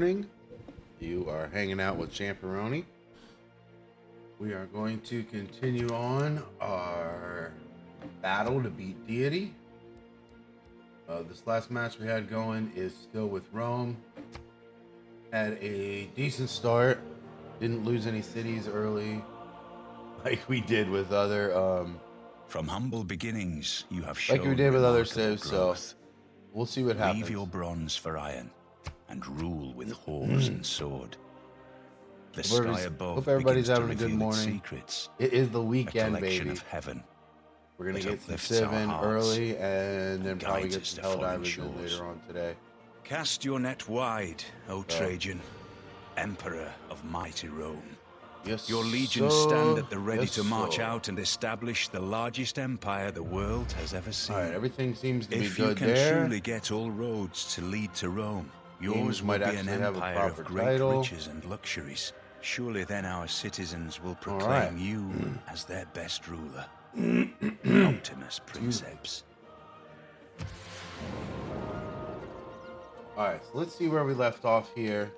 morning. You are hanging out with Champeroni. We are going to continue on our battle to beat Deity. This last match we had going is still with Rome. Had a decent start. Didn't lose any cities early like we did with other From humble beginnings, you have shown like we did with other remarkable civs, so growth. we'll see what happens. Leave your bronze for iron, and rule with horse and sword. The sky above hope everybody's begins to having a good reveal its morning. secrets. It is the A weekend, collection baby. of heaven. We're gonna that get some uplifts our Civen hearts early, and then probably guides get us some to foreign Helldivers in shores. later on today. Cast your net wide, O Trajan, Emperor of mighty Rome. Yes, Your legions sir. stand at the ready Yes, to march sir. out and establish the largest empire the world has ever seen. All right, everything seems to be If you good can there. truly get all roads to lead to Rome, yours Games will might be an actually have a empire proper of great title. riches and luxuries. Surely then our citizens will All proclaim right. you as their best ruler. Optimus Princeps. All right, so let's see where we left off here.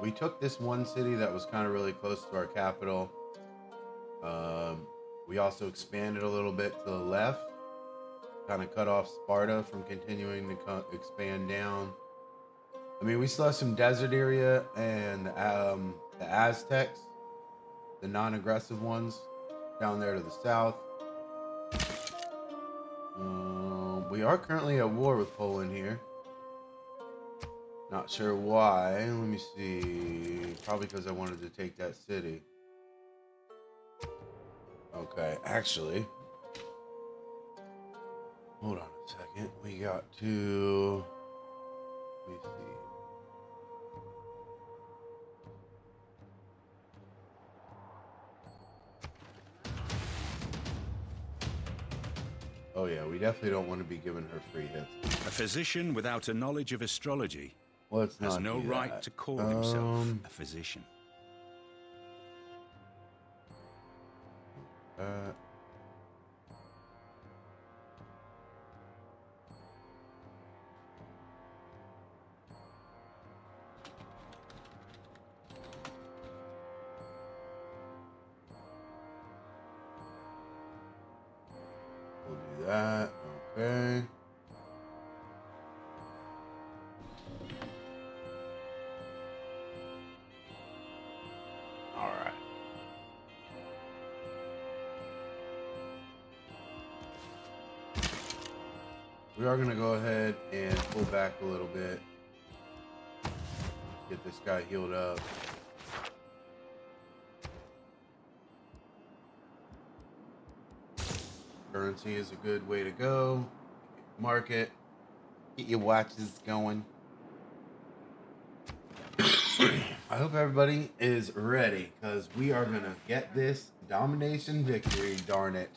We took this one city that was kind of really close to our capital. We also expanded a little bit to the left, kind of cut off Sparta from continuing to expand down. I mean, we still have some desert area and the Aztecs, the non-aggressive ones, down there to the south. We are currently at war with Poland here. Not sure why. Let me see. Probably because I wanted to take that city. Okay, actually. Hold on a second. We got to... Let me see. Oh yeah, we definitely don't want to be giving her free hits. A physician without a knowledge of astrology Let's has not no do right that. to call himself a physician. We'll do that. Okay. All right. We are going to go ahead and pull back a little bit. Get this guy healed up. Currency is a good way to go. Market. Get your watches going. I hope everybody is ready, because we are going to get this domination victory, darn it.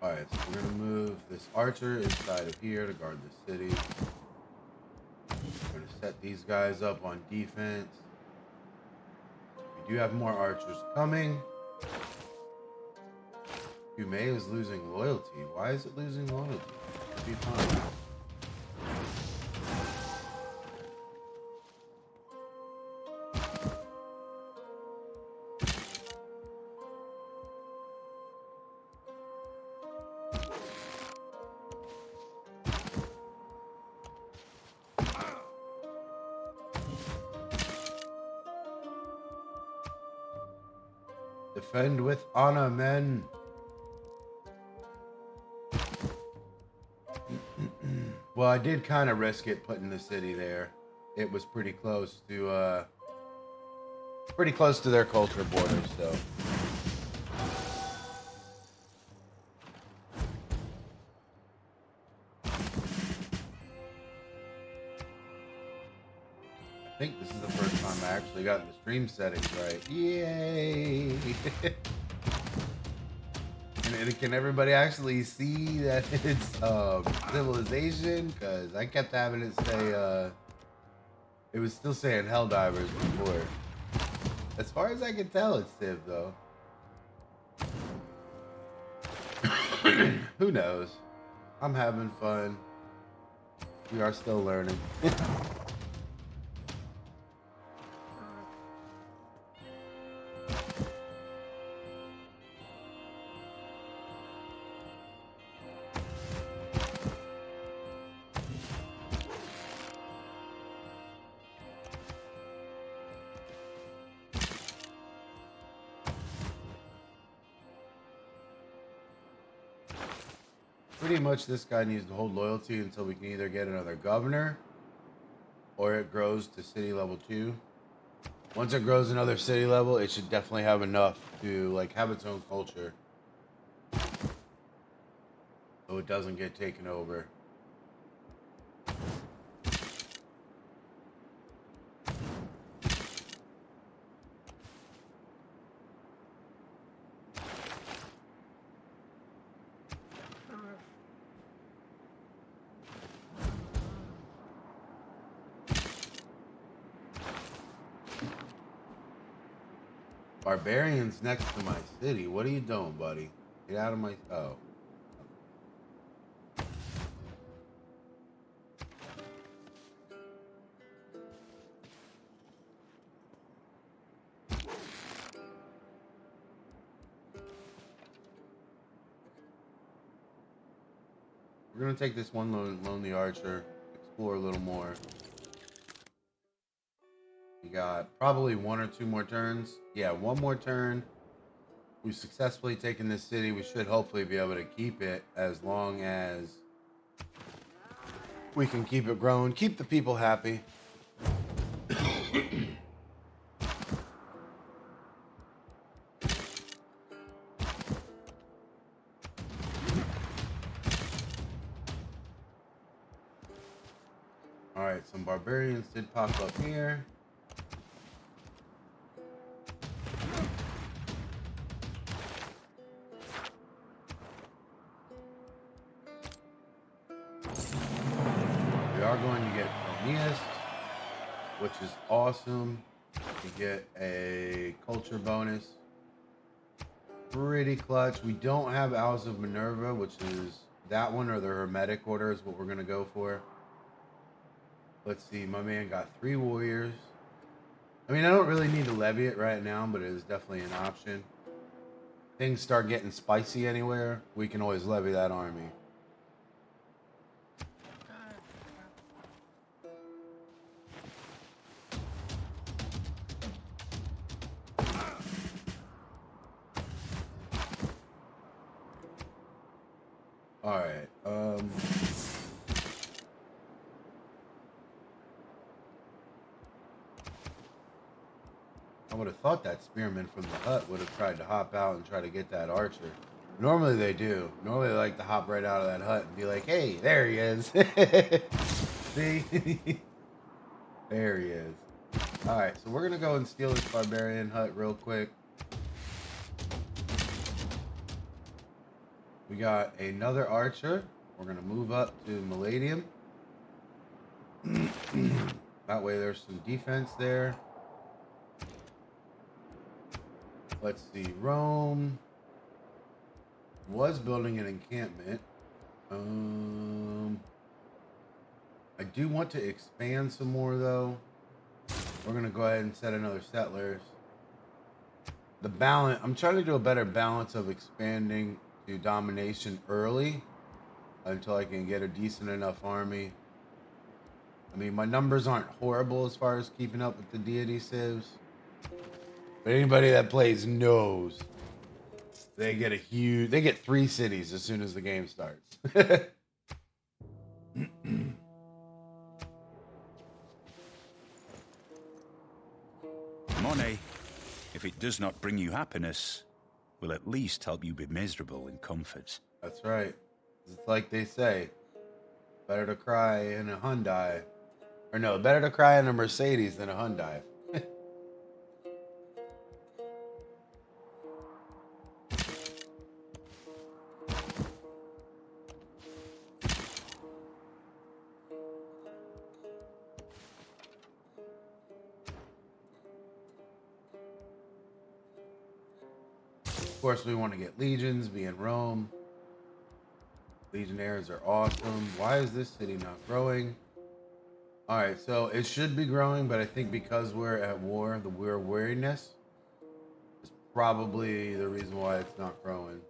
Alright, so we're going to move this archer inside of here to guard the city. We're going to set these guys up on defense. We do have more archers coming. Hume is losing loyalty. Why is it losing loyalty? It'll be fine. Defend with honor, men. Well, I did kind of risk it putting the city there. It was pretty close to their culture borders, so. think this is the first time I actually got the stream settings right. Yay! And can everybody actually see that it's civilization? Because I kept having it say it was still saying Helldivers before. As far as I can tell, it's Civ though. Who knows? I'm having fun. We are still learning. Pretty much this guy needs to hold loyalty until we can either get another governor or it grows to city level 2. Once it grows another city level, it should definitely have enough to like have its own culture, so it doesn't get taken over. Barbarians next to my city. What are you doing, buddy? Get out of my... Oh. We're going to take this one lonely archer, explore a little more. We got probably 1 or 2 more turns. Yeah, 1 more turn. We've successfully taken this city. We should hopefully be able to keep it as long as we can keep it growing, keep the people happy. All right, some barbarians did pop up here. We are going to get Aeneas, which is awesome. We get a culture bonus. Pretty clutch. We don't have Owls of Minerva, which is that one, or the Hermetic Order is what we're going to go for. Let's see. My man got 3 warriors. I mean, I don't really need to levy it right now, but it is definitely an option. Things start getting spicy anywhere, we can always levy that army. All right. I would have thought that spearman from the hut would have tried to hop out and try to get that archer. Normally they do. Normally they like to hop right out of that hut and be like, hey, there he is. See? There he is. All right, so we're going to go and steal this barbarian hut real quick. We got another archer. We're going to move up to Miladium. That way there's some defense there. Let's see. Rome was building an encampment. I do want to expand some more, though. We're going to go ahead and set another settlers. The balance, I'm trying to do a better balance of expanding to domination early until I can get a decent enough army. I mean, my numbers aren't horrible as far as keeping up with the deity civs. But anybody that plays knows they get 3 cities as soon as the game starts. Money, if it does not bring you happiness, will at least help you be miserable in comfort. That's right. It's like they say, better to cry in a Hyundai Or no, better to cry in a Mercedes than a Hyundai. Of course, we want to get legions, be in Rome. Legionnaires are awesome. Why is this city not growing? All right, so it should be growing, but I think because we're at war, the war weariness is probably the reason why it's not growing.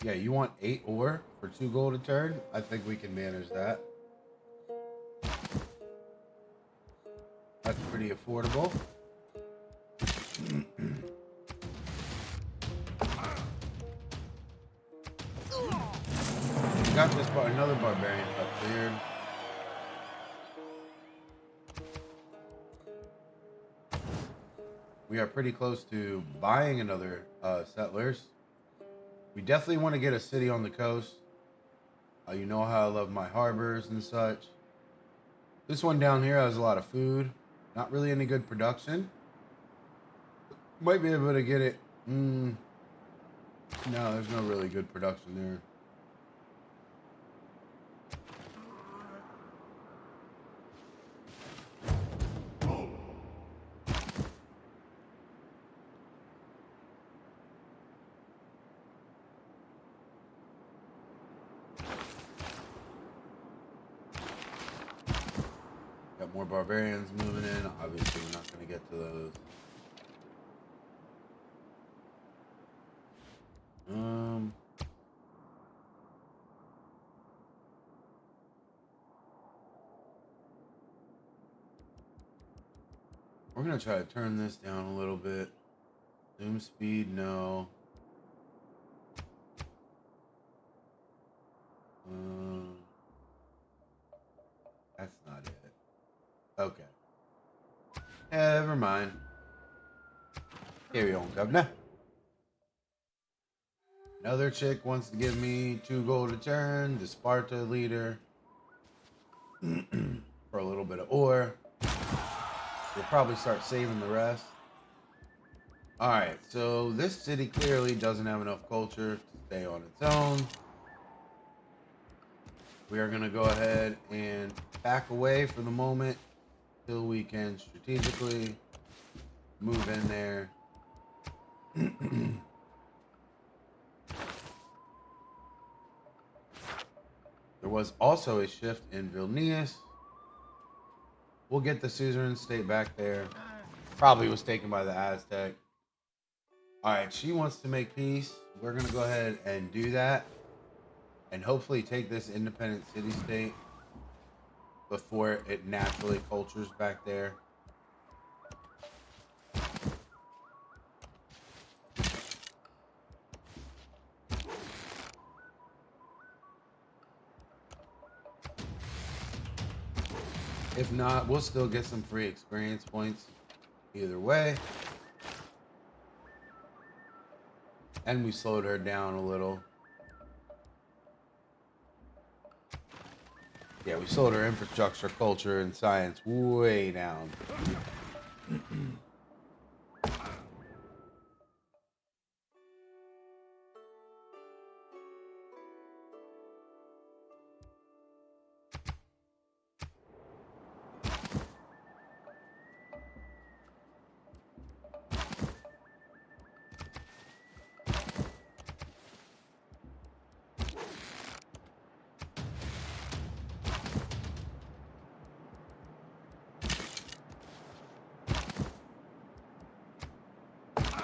Yeah, you want 8 ore for 2 gold a turn? I think we can manage that. That's pretty affordable. We got this another barbarian up cleared. We are pretty close to buying another settlers. We definitely want to get a city on the coast. You know how I love my harbors and such. This one down here has a lot of food. Not really any good production. Might be able to get it. No, there's no really good production there. Got more barbarians moving in. Obviously, we're not going to get to those. We're going to try to turn this down a little bit. Zoom speed, no. That's not it. Okay. Never mind. Carry on, governor. Another chick wants to give me 2 gold a turn. The Sparta leader. For a little bit of ore. We'll probably start saving the rest. Alright, so this city clearly doesn't have enough culture to stay on its own. We are going to go ahead and back away for the moment till we can strategically move in there. There was also a shift in Vilnius. We'll get the suzerain state back there. Probably was taken by the Aztec. All right, she wants to make peace. We're going to go ahead and do that. And hopefully take this independent city-state before it naturally cultures back there. If not, we'll still get some free experience points either way. And we slowed her down a little. Yeah, we slowed her infrastructure, culture, and science way down.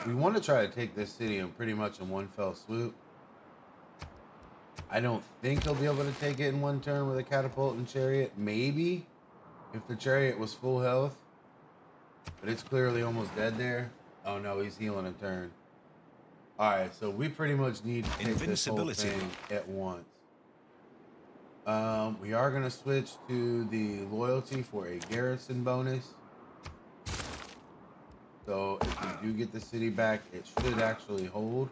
We want to try to take this city in pretty much in one fell swoop. I don't think he'll be able to take it in one turn with a catapult and chariot. Maybe if the chariot was full health, but it's clearly almost dead there. Oh no, he's healing a turn. All right, so we pretty much need to take this whole thing at once. We are going to switch to the loyalty for a garrison bonus. So if we do get the city back, it should actually hold.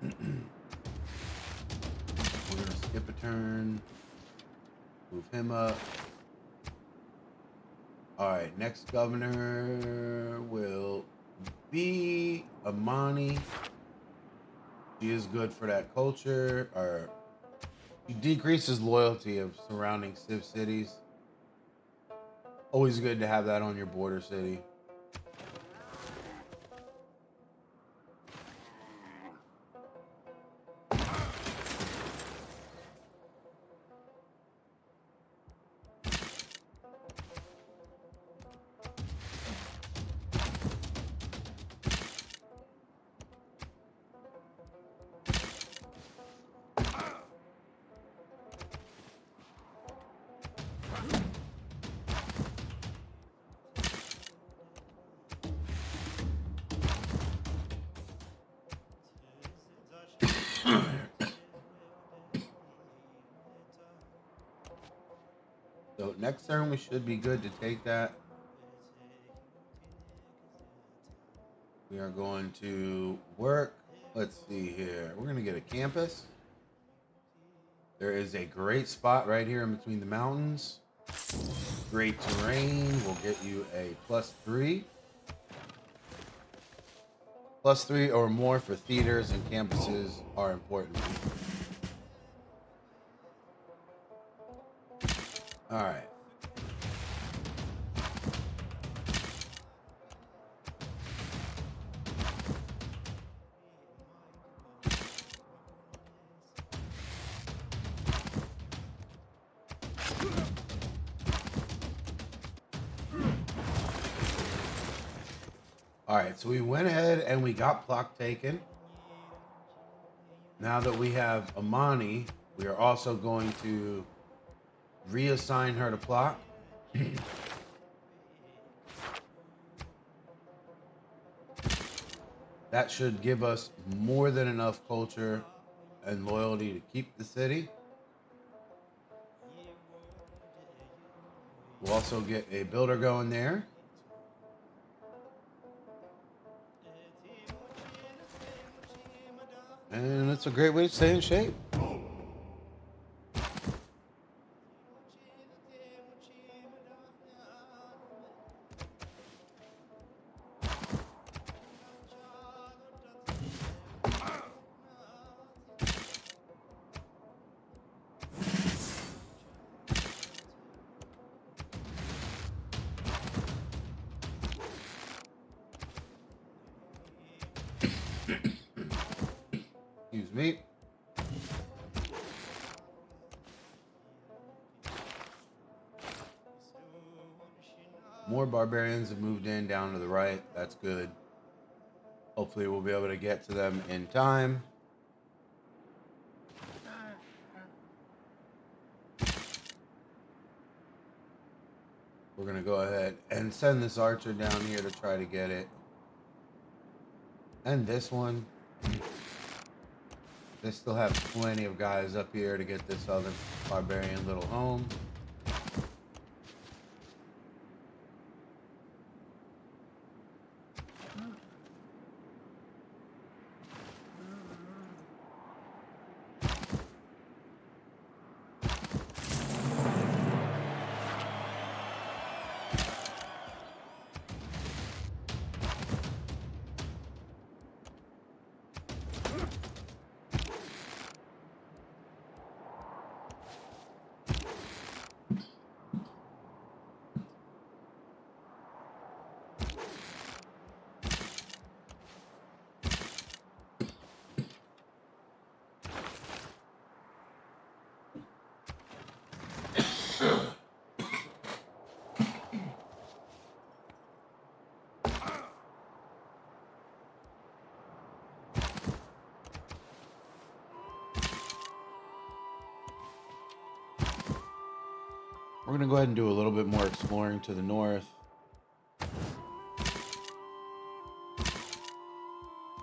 We're gonna skip a turn, move him up. All right, next governor will be Amani. She is good for that culture, or she decreases loyalty of surrounding civ cities. Always good to have that on your border city. So next turn we should be good to take that. We are going to work. Let's see here. We're going to get a campus. There is a great spot right here in between the mountains. Great terrain will get you a +3. +3 or more for theaters and campuses are important. All right. All right, so we went ahead and we got Plock taken. Now that we have Amani, we are also going to reassign her to Plock. That should give us more than enough culture and loyalty to keep the city. We'll also get a builder going there. And it's a great way to stay in shape. Excuse me. More barbarians have moved in down to the right. That's good. Hopefully we'll be able to get to them in time. We're going to go ahead and send this archer down here to try to get it. And this one. They still have plenty of guys up here to get this other barbarian little home. We're going to go ahead and do a little bit more exploring to the north.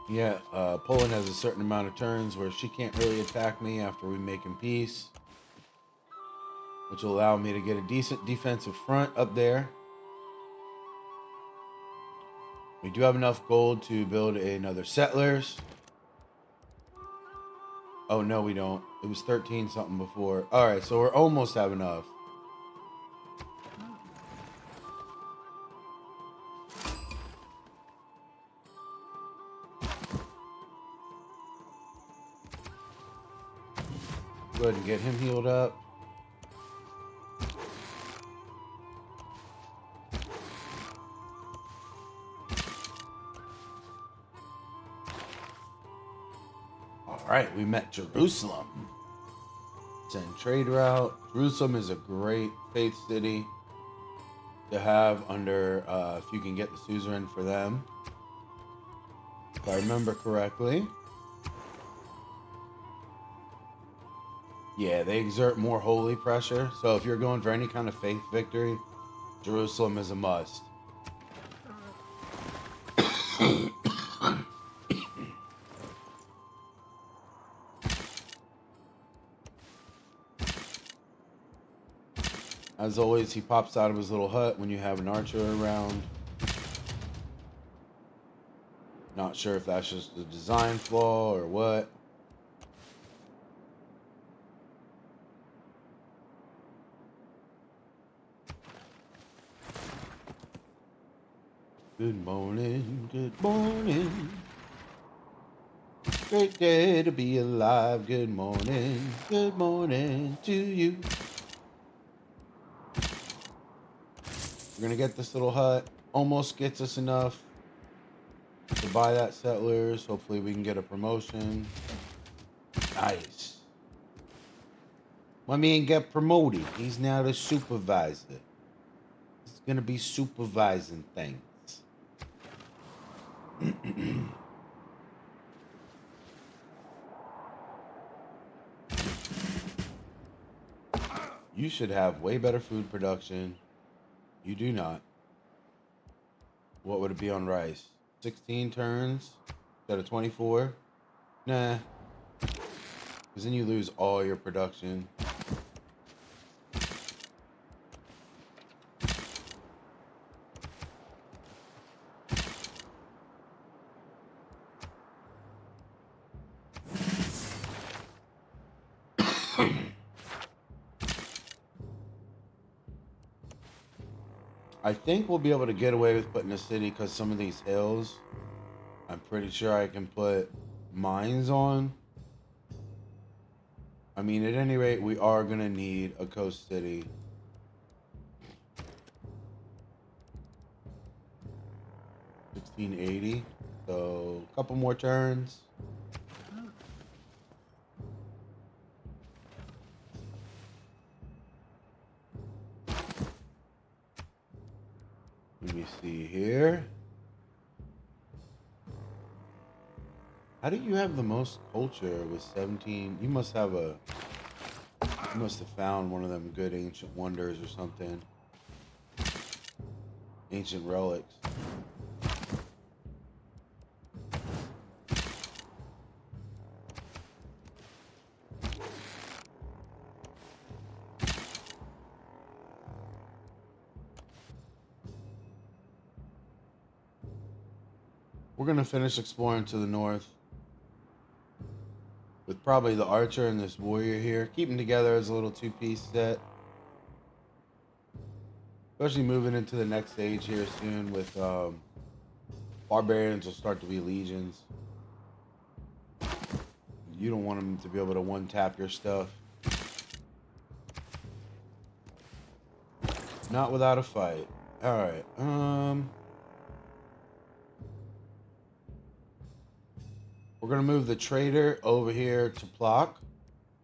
Yeah, Poland has a certain amount of turns where she can't really attack me after we make peace. which will allow me to get a decent defensive front up there. We do have enough gold to build another settlers. Oh, no, we don't. It was 13 something before. All right, so we're almost have enough. Go ahead and get him healed up. All right, we met Jerusalem. Send trade route. Jerusalem is a great faith city to have under, if you can get the suzerain for them. If I remember correctly. Yeah, they exert more holy pressure. So if you're going for any kind of faith victory, Jerusalem is a must. As always, he pops out of his little hut when you have an archer around. Not sure if that's just a design flaw or what. Good morning, good morning. Great day to be alive. Good morning to you. We're gonna get this little hut. Almost gets us enough to buy that settlers. Hopefully we can get a promotion. Nice. My man get promoted. He's now the supervisor. He's gonna be supervising things. You should have way better food production. You do not. What would it be on rice? 16 turns instead of 24? Nah. Because then you lose all your production. I think we'll be able to get away with putting a city because some of these hills, I'm pretty sure I can put mines on. I mean, at any rate, we are going to need a coast city. $16.80. So, a couple more turns. Let me see here. How do you have the most culture with 17? You must have found one of them good ancient wonders or something. Ancient relics. We're going to finish exploring to the north. With probably the archer and this warrior here. Keep them together as a little two-piece set. Especially moving into the next stage here soon with barbarians will start to be legions. You don't want them to be able to one-tap your stuff. Not without a fight. Alright, we're going to move the trader over here to Plock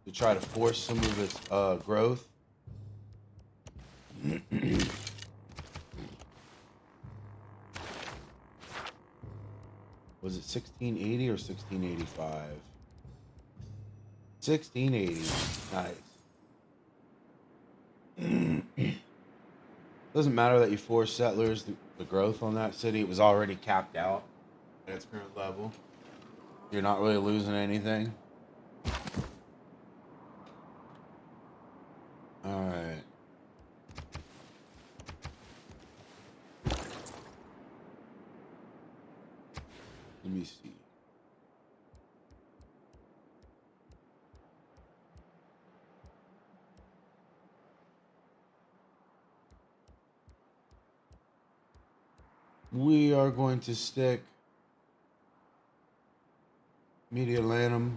to try to force some of its growth. Was it 1680 or 1685? 1680. Nice. Doesn't matter that you force settlers. The growth on that city, it was already capped out at its current level. You're not really losing anything. All right. Let me see. We are going to stick Mediolanum.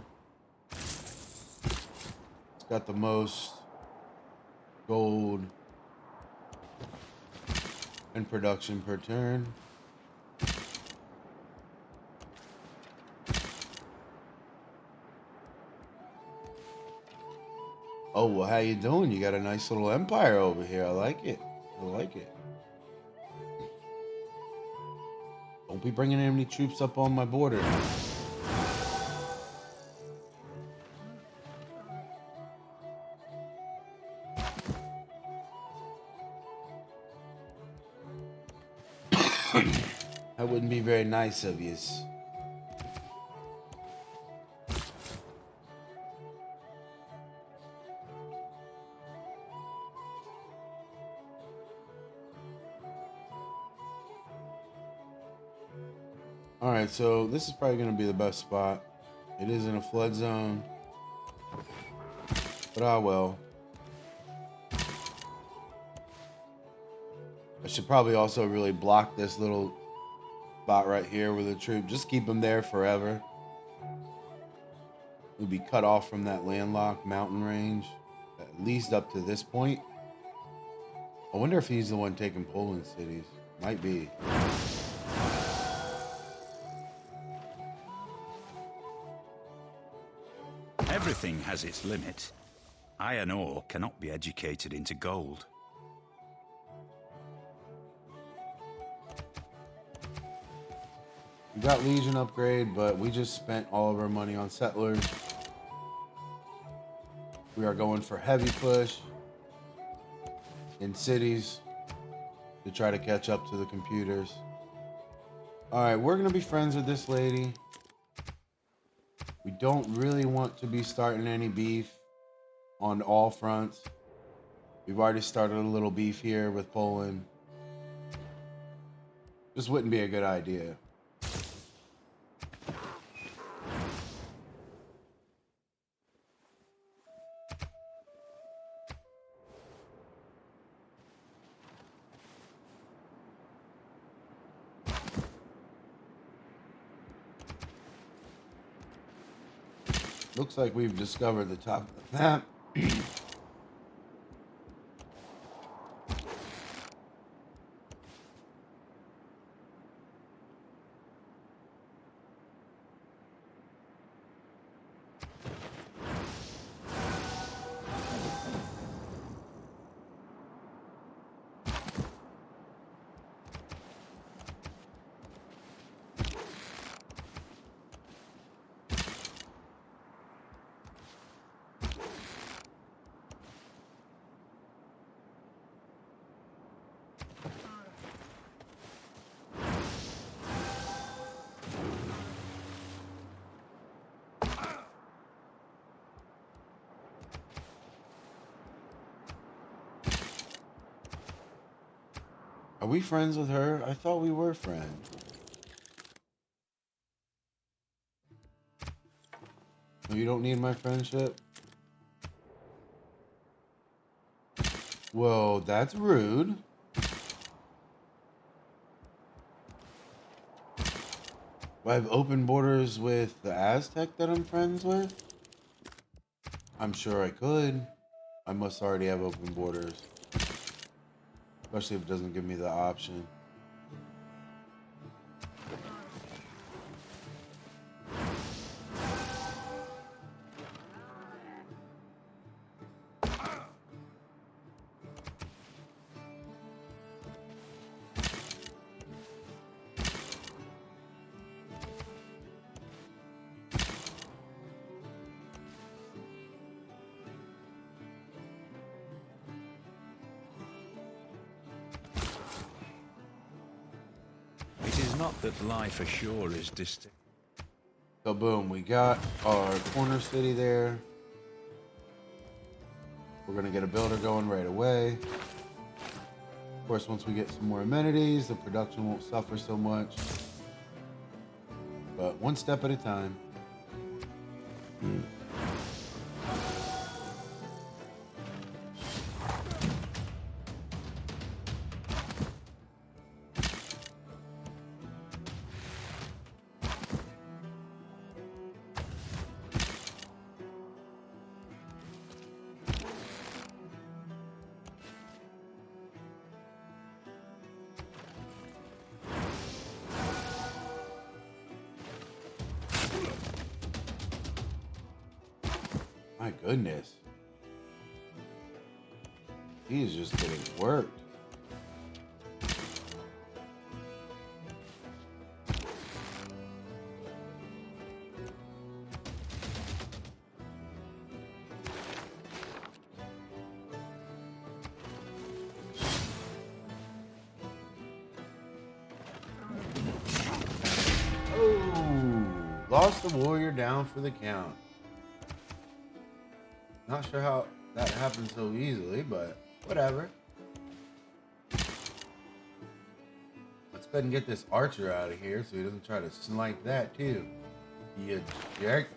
It's got the most gold and production per turn. Oh, well, how you doing? You got a nice little empire over here. I like it. I like it. Don't be bringing any troops up on my border. That wouldn't be very nice of you. Alright, so this is probably going to be the best spot. It is in a flood zone. But ah well. I should probably also really block this little spot right here with a troop. Just keep him there forever. We'll be cut off from that landlocked mountain range. At least up to this point. I wonder if he's the one taking Poland cities. Might be. Everything has its limit. Iron ore cannot be educated into gold. We got Legion upgrade, but we just spent all of our money on settlers. We are going for heavy push in cities to try to catch up to the computers. Alright, we're going to be friends with this lady. We don't really want to be starting any beef on all fronts. We've already started a little beef here with Poland. This wouldn't be a good idea. Looks like we've discovered the top of the map. Are we friends with her? I thought we were friends. Oh, you don't need my friendship? Well, that's rude. Do I have open borders with the Aztec that I'm friends with? I'm sure I could. I must already have open borders. Especially if it doesn't give me the option. Not that life ashore is distinct. So boom, we got our corner city there. We're gonna get a builder going right away. Of course, once we get some more amenities, the production won't suffer so much. But one step at a time. My goodness. He is just getting worked. Oh, lost the warrior down for the count. Not sure how that happened so easily, but whatever. Let's go ahead and get this archer out of here so he doesn't try to snipe that too. You jerk.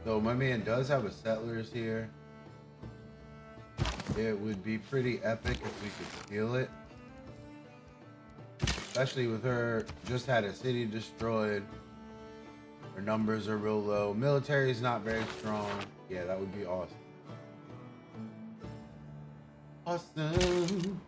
So my man does have a settlers here. It would be pretty epic if we could steal it. Especially with her just had a city destroyed. Her numbers are real low. Military is not very strong. Yeah, that would be awesome. Awesome.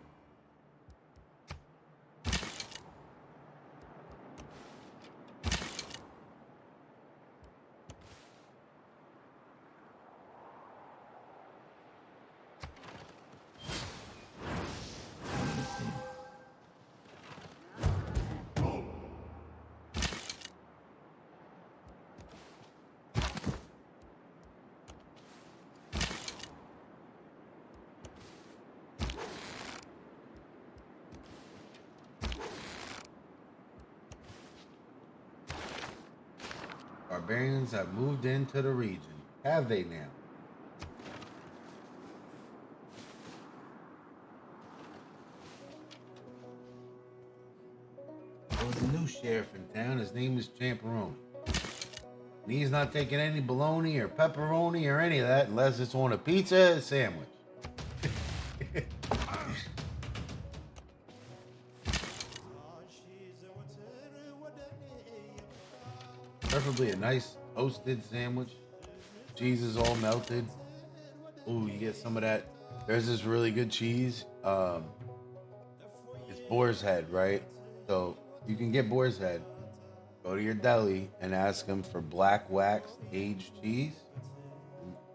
Barbarians have moved into the region. Have they now? There was a new sheriff in town. His name is Champeroni. And he's not taking any bologna or pepperoni or any of that unless it's on a pizza and sandwich. Preferably a nice toasted sandwich. Cheese is all melted. Ooh, you get some of that. There's this really good cheese. It's boar's head, right? So you can get boar's head. Go to your deli and ask them for black wax aged cheese.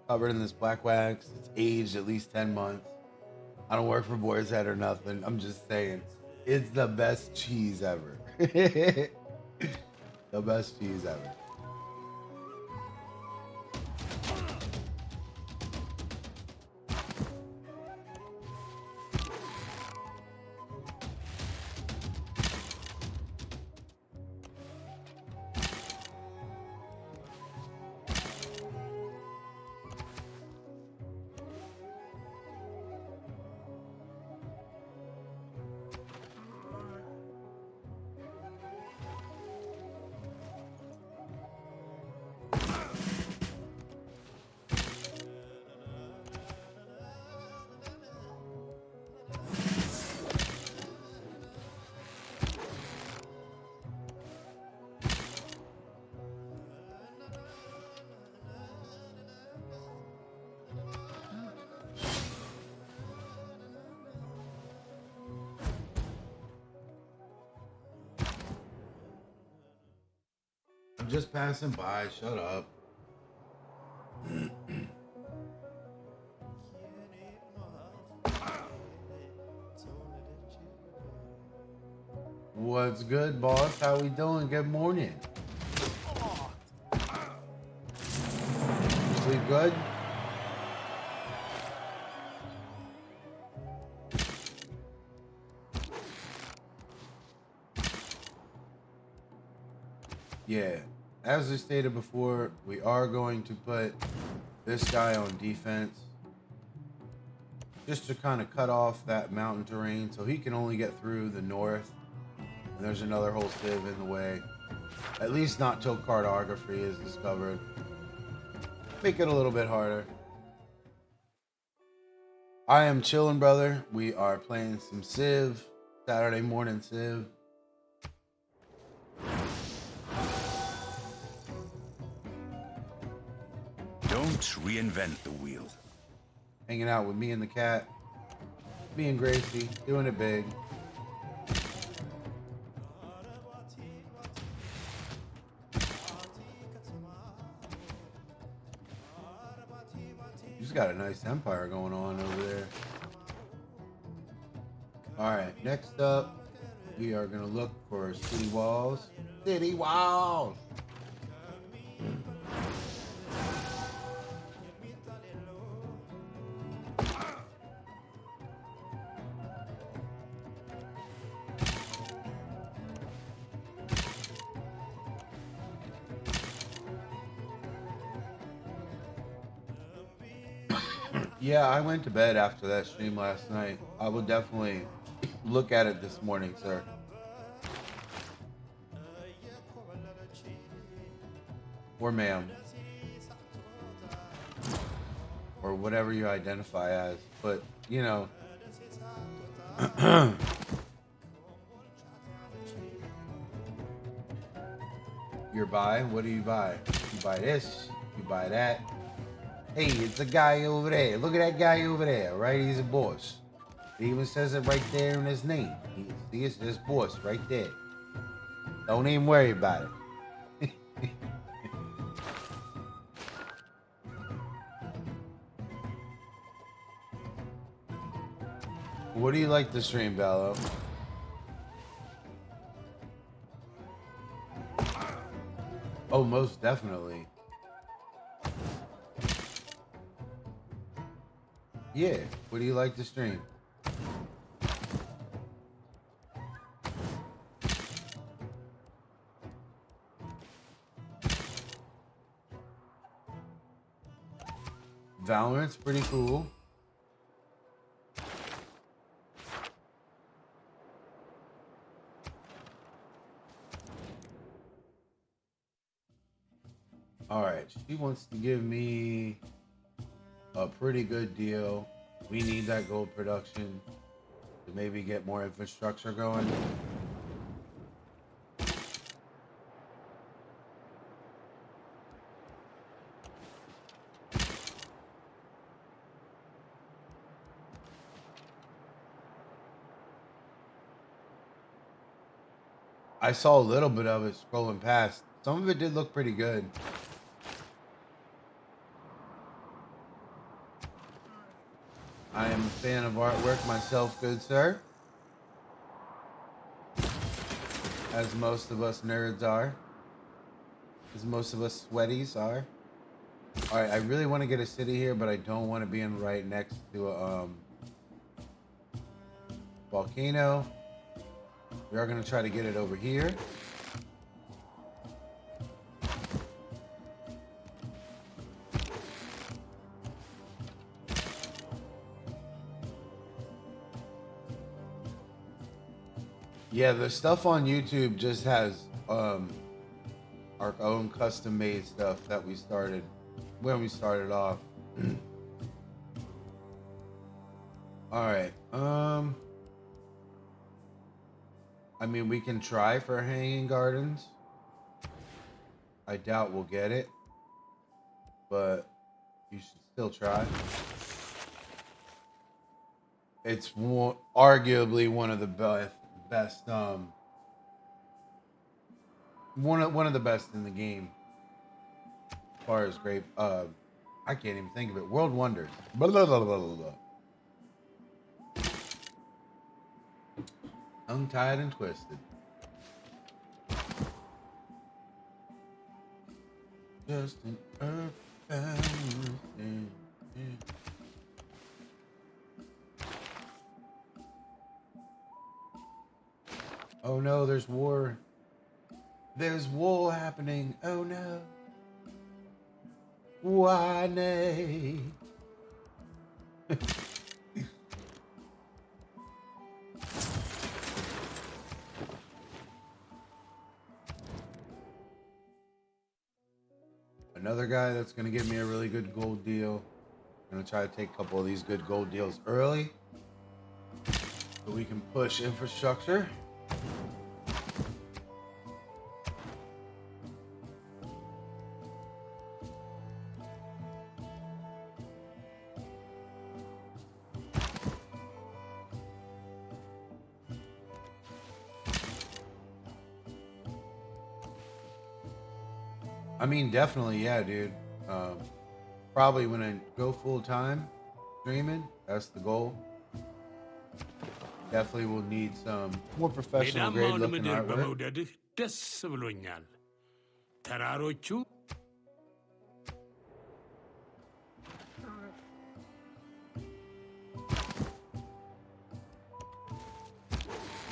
Covered in this black wax. It's aged at least 10 months. I don't work for boar's head or nothing. I'm just saying. It's the best cheese ever. The best cheese ever. I'm just passing by. Shut up. What's good, boss? How we doing? Good morning. You sleep good? Yeah. As I stated before, we are going to put this guy on defense just to kind of cut off that mountain terrain so he can only get through the north. And there's another whole civ in the way. At least not till cartography is discovered. Make it a little bit harder. I am chilling, brother. We are playing some Civ. Saturday morning Civ. Don't reinvent the wheel. Hanging out with me and the cat. Me and Gracie. Doing it big. He's got a nice empire going on over there. Alright, next up, we are going to look for city walls. City walls! Yeah, I went to bed after that stream last night. I will definitely look at it this morning, sir. Or ma'am. Or whatever you identify as. But, you know. You're buy? What do you buy? You buy this. You buy that. Hey, it's a guy over there. Look at that guy over there, right? He's a boss. It even says it right there in his name. See, it's this boss right there. Don't even worry about it. What do you like to stream, Bello? Oh, most definitely. Yeah, what do you like to stream? Valorant's pretty cool. Alright, she wants to give me a pretty good deal. We need that gold production to maybe get more infrastructure going. I saw a little bit of it scrolling past. Some of it did look pretty good. I am a fan of artwork myself, good sir. As most of us nerds are. As most of us sweaties are. Alright, I really want to get a city here, but I don't want to be in right next to a volcano. We are going to try to get it over here. Yeah, the stuff on YouTube just has our own custom made stuff that we started when we started off. All right. I mean, we can try for hanging gardens. I doubt we'll get it, but you should still try. It's arguably one of the best one of the best in the game as far as I can't even think of it. World Wonders. Blah, blah, blah, blah, blah. Tongue-tied and twisted. Just an earthbound thing. Oh no, there's war. There's war happening. Oh no. Why nay? Another guy that's going to give me a really good gold deal. I'm going to try to take a couple of these good gold deals early so we can push infrastructure. I mean, definitely, yeah, dude. Probably when I go full time streaming, that's the goal. Definitely will need some more professional grade looking artwork.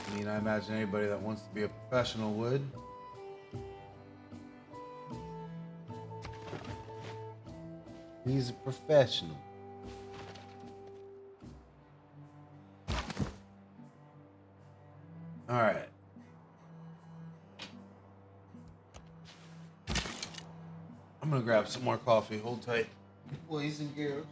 I mean, I imagine anybody that wants to be a professional would. He's a professional. All right. I'm gonna grab some more coffee. Hold tight, boys and girls.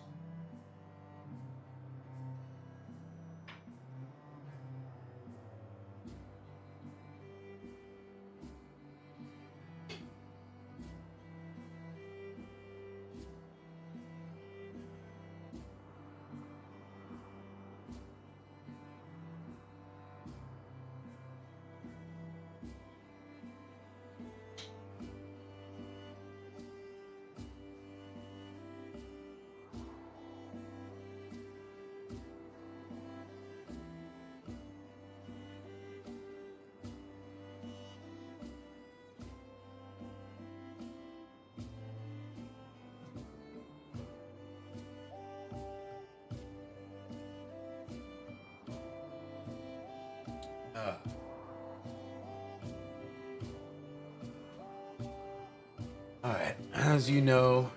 All right. As you know,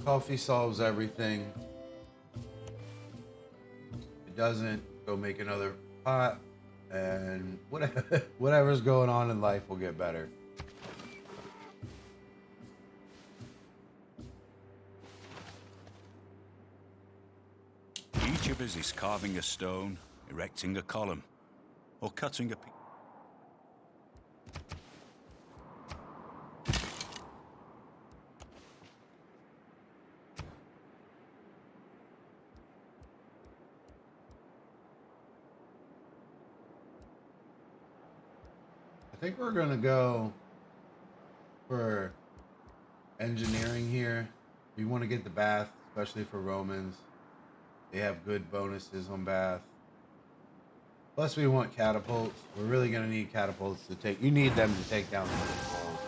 coffee solves everything. If it doesn't, go make another pot, and whatever's going on in life will get better. Each of us is carving a stone, erecting a column, or cutting a piece. I think we're gonna go for engineering here. We want to get the bath, especially for Romans. They have good bonuses on bath. Plus, we want catapults. We're really gonna need catapults to take. You need them to take down the walls.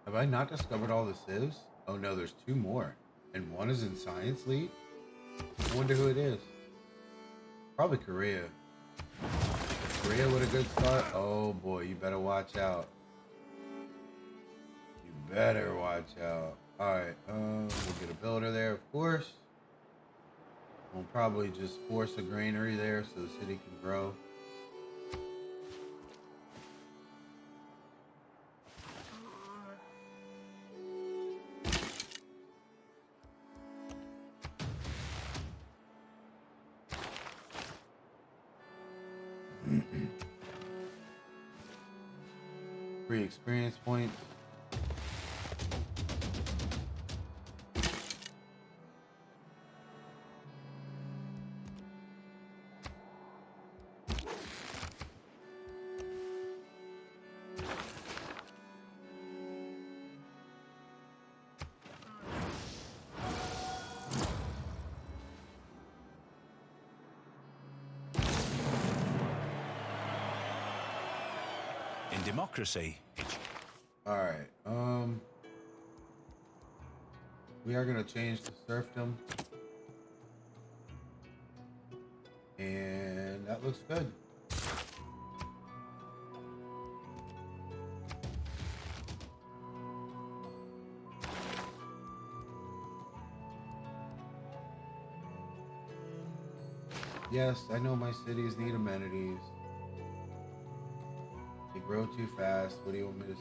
Have I not discovered all the civs? Oh no, there's two more. And one is in Science League? I wonder who it is. Probably Korea. Korea with a good start? Oh boy, you better watch out. You better watch out. Alright, we'll get a builder there, of course. We'll probably just force a granary there so the city can grow. Free experience points. In democracy, All right. We are gonna change to serfdom, and that looks good. Yes, I know my cities need amenities. They grow too fast. What do you want me to say?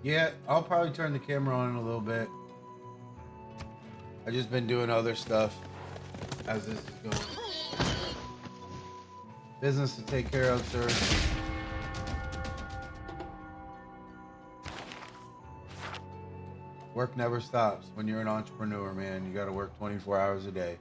Yeah, I'll probably turn the camera on in a little bit. I've just been doing other stuff as this is going. Business to take care of, sir. Work never stops. When you're an entrepreneur, man, you got to work 24 hours a day.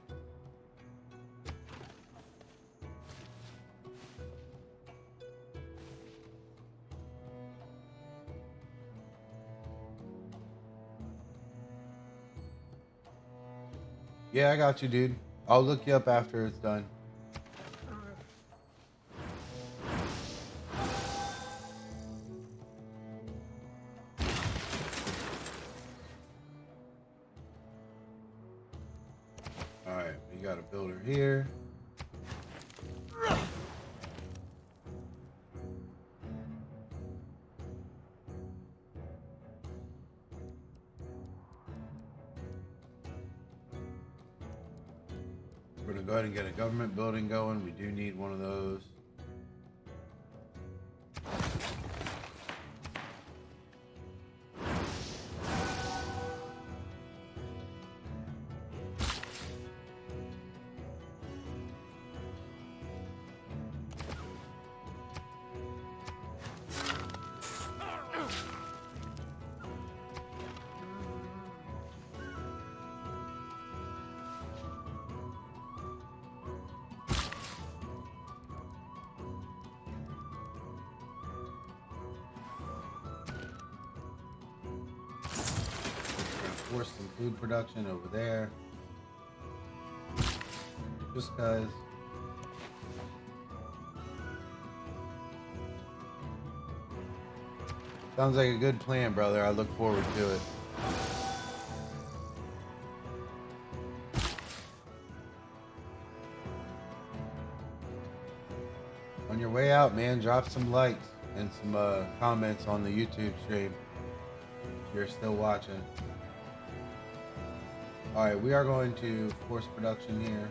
Yeah, I got you, dude. I'll look you up after it's done. All right, we got a builder here. We're gonna go ahead and get a government building going. We do need one of those. Force some food production over there. Just cause. Sounds like a good plan, brother. I look forward to it. On your way out, man, drop some likes and some comments on the YouTube stream if you're still watching. All right, we are going to force production here.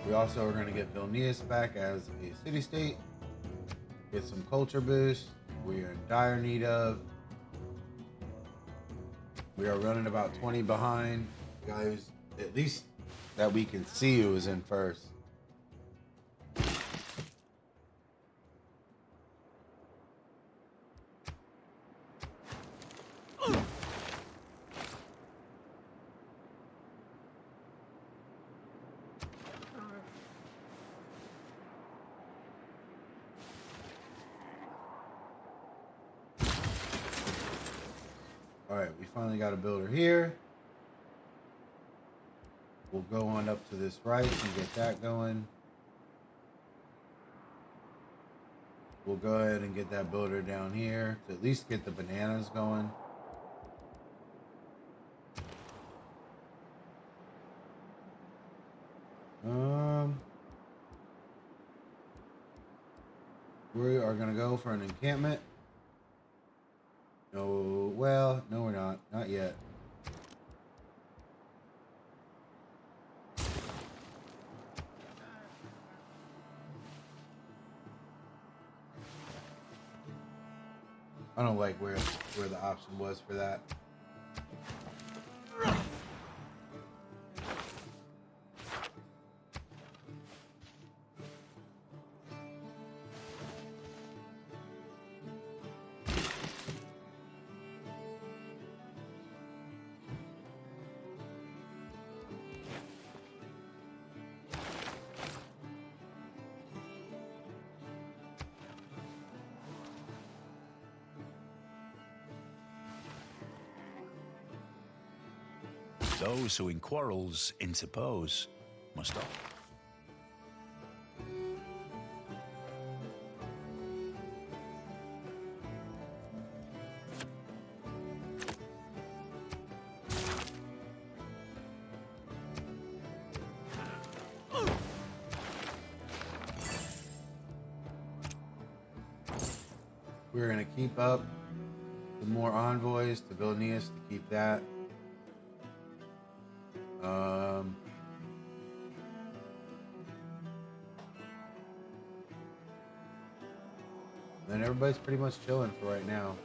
We also are going to get Vilnius back as a city-state. Get some culture boost. We are in dire need of. We are running about 20 behind. Guys, at least that we can see who is in first. Alright, we finally got a builder here. We'll go on up to this right and get that going. We'll go ahead and get that builder down here to at least get the bananas going. We are gonna go for an encampment. No, well, no we're not. Not yet. I don't like where the option was for that. Those who in quarrels interpose must opt. We're gonna keep up some more envoys to Vilnius to keep that. Then everybody's pretty much chilling for right now.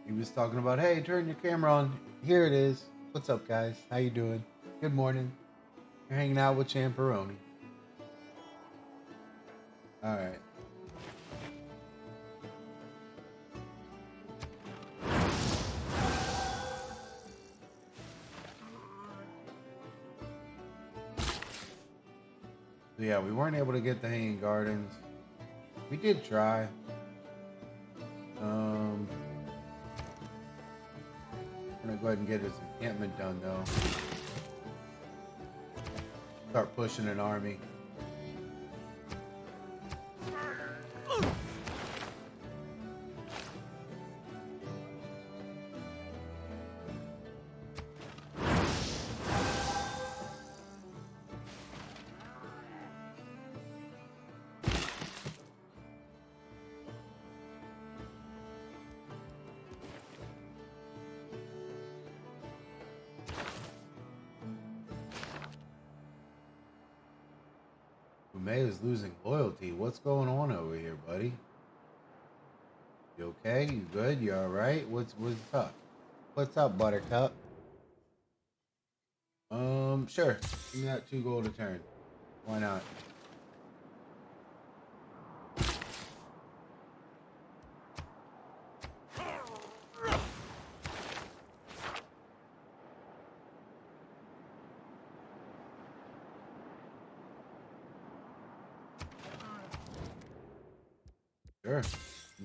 He was talking about, hey, turn your camera on. Here it is. What's up, guys? How you doing? Good morning. You're hanging out with Champeroni. All right. So yeah, we weren't able to get the Hanging Gardens. We did try. I'm gonna go ahead and get his encampment done though. Start pushing an army. May is losing loyalty. What's going on over here, buddy? You okay? You good? You all right? What's up? What's up, Buttercup? Sure. Give me that 2 gold a turn. Why not? Sure.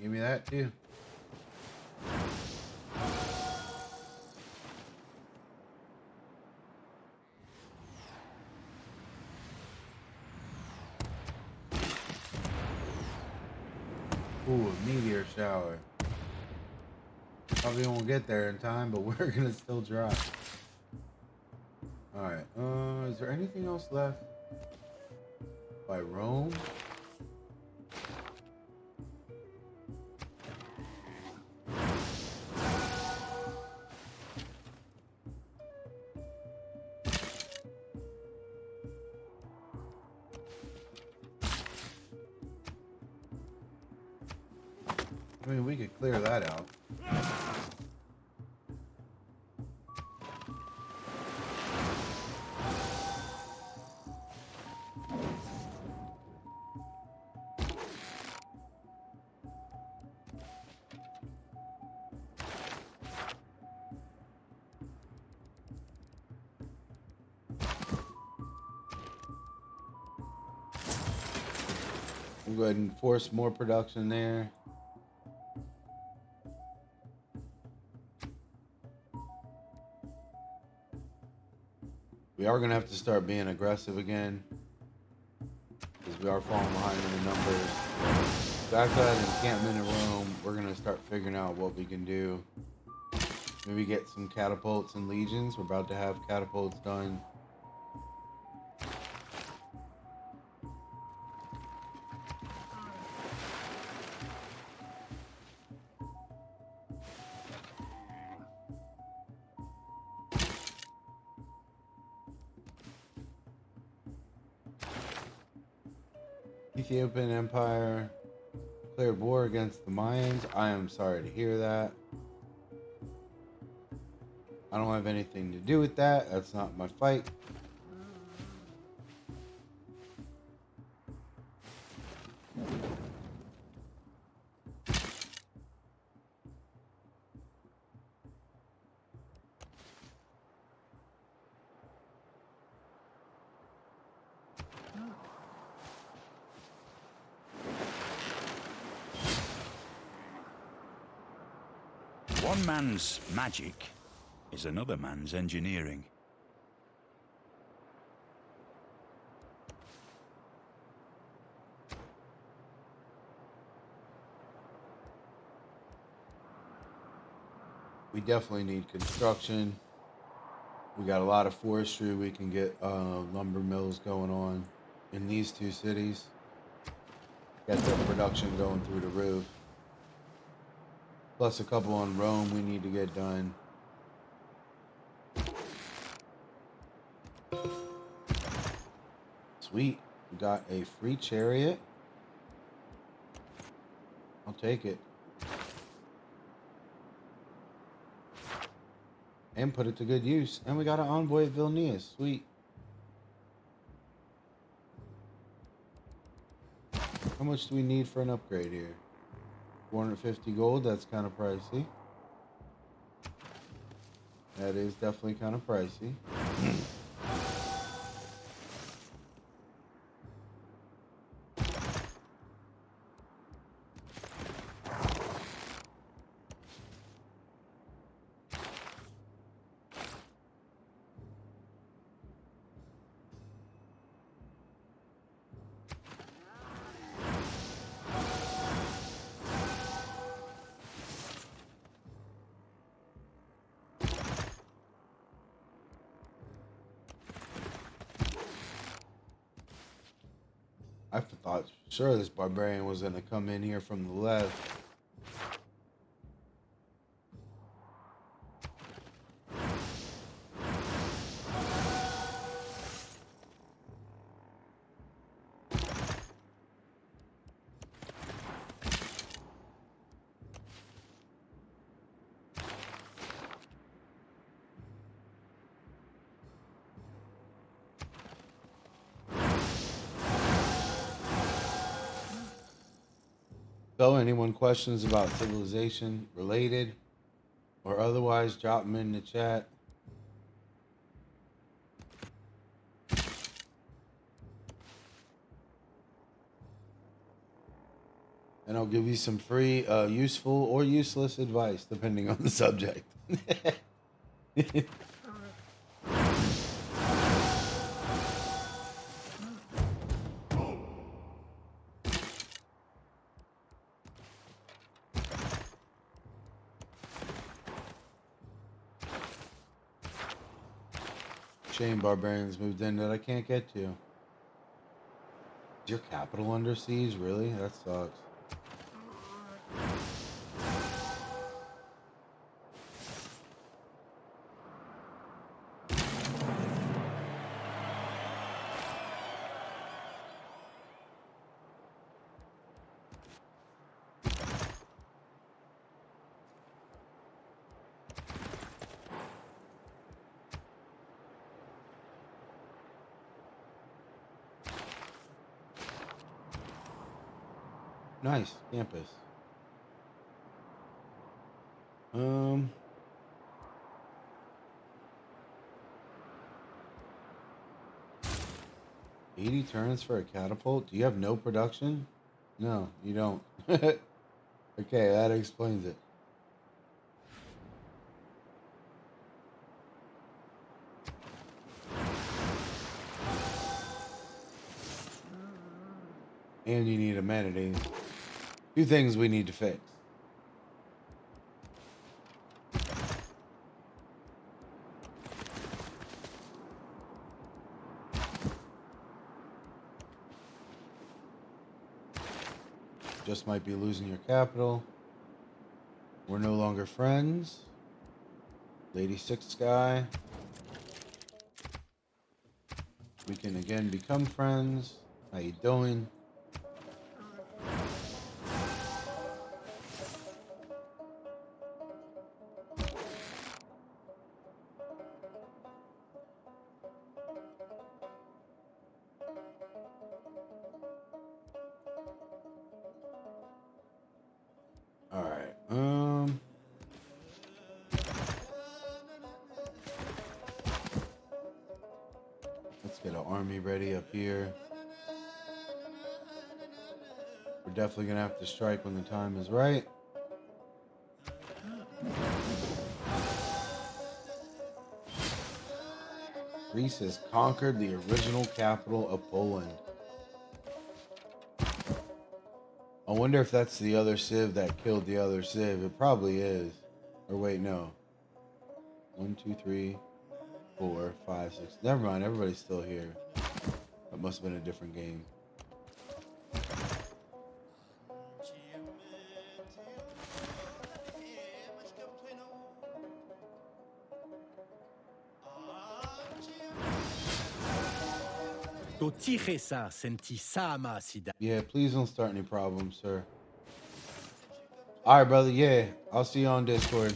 Give me that too. Ooh, a meteor shower. Probably won't get there in time, but we're gonna still try. Alright, is there anything else left? By Rome? I mean, we could clear that out. We'll go ahead and force more production there. We are going to have to start being aggressive again, because we are falling behind in the numbers. So after that encampment in Rome, we're going to start figuring out what we can do. Maybe get some catapults and legions. We're about to have catapults done. Ethiopian Empire, declared war against the Mayans. I am sorry to hear that. I don't have anything to do with that. That's not my fight. One man's magic is another man's engineering. We definitely need construction. We got a lot of forestry. We can get lumber mills going on in these two cities. Get their production going through the roof. Plus a couple on Rome we need to get done. Sweet. We got a free chariot. I'll take it. And put it to good use. And we got an envoy at Vilnius. Sweet. How much do we need for an upgrade here? 450 gold. That's kind of pricey. That is definitely kind of pricey. I thought sure this barbarian was going to come in here from the left. So, anyone questions about civilization related or otherwise, drop them in the chat. And I'll give you some free, useful or useless advice, depending on the subject. Shame barbarians moved in that I can't get to. Is your capital under siege? Really? That sucks. Nice campus. 80 turns for a catapult? Do you have no production? No, you don't. Okay, that explains it. And you need amenities. Two things we need to fix. Just might be losing your capital. We're no longer friends. Lady Six Guy. We can again become friends. How you doing? Get an army ready up here. We're definitely gonna have to strike when the time is right. Greece has conquered the original capital of Poland. I wonder if that's the other Civ that killed the other Civ. It probably is. Or wait, no. 1, 2, 3, 4, 5, 6. Never mind, everybody's still here. That must have been a different game. Yeah, please don't start any problems, sir. Alright, brother, yeah. I'll see you on Discord.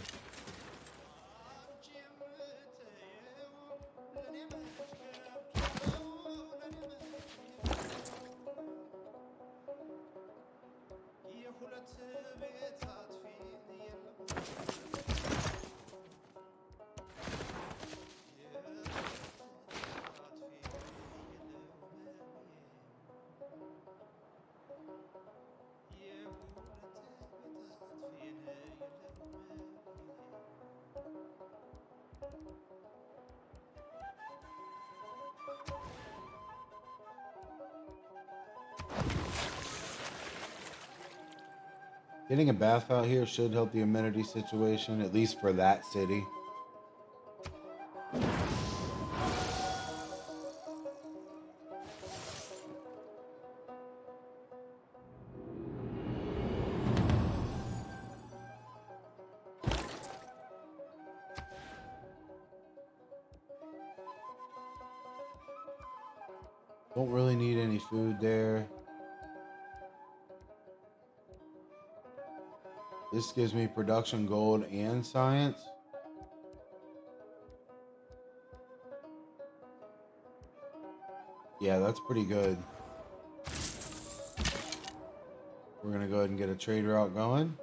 Getting a bath out here should help the amenity situation, at least for that city. Don't really need any food there. This gives me production gold and science. Yeah, that's pretty good. We're gonna go ahead and get a trade route going.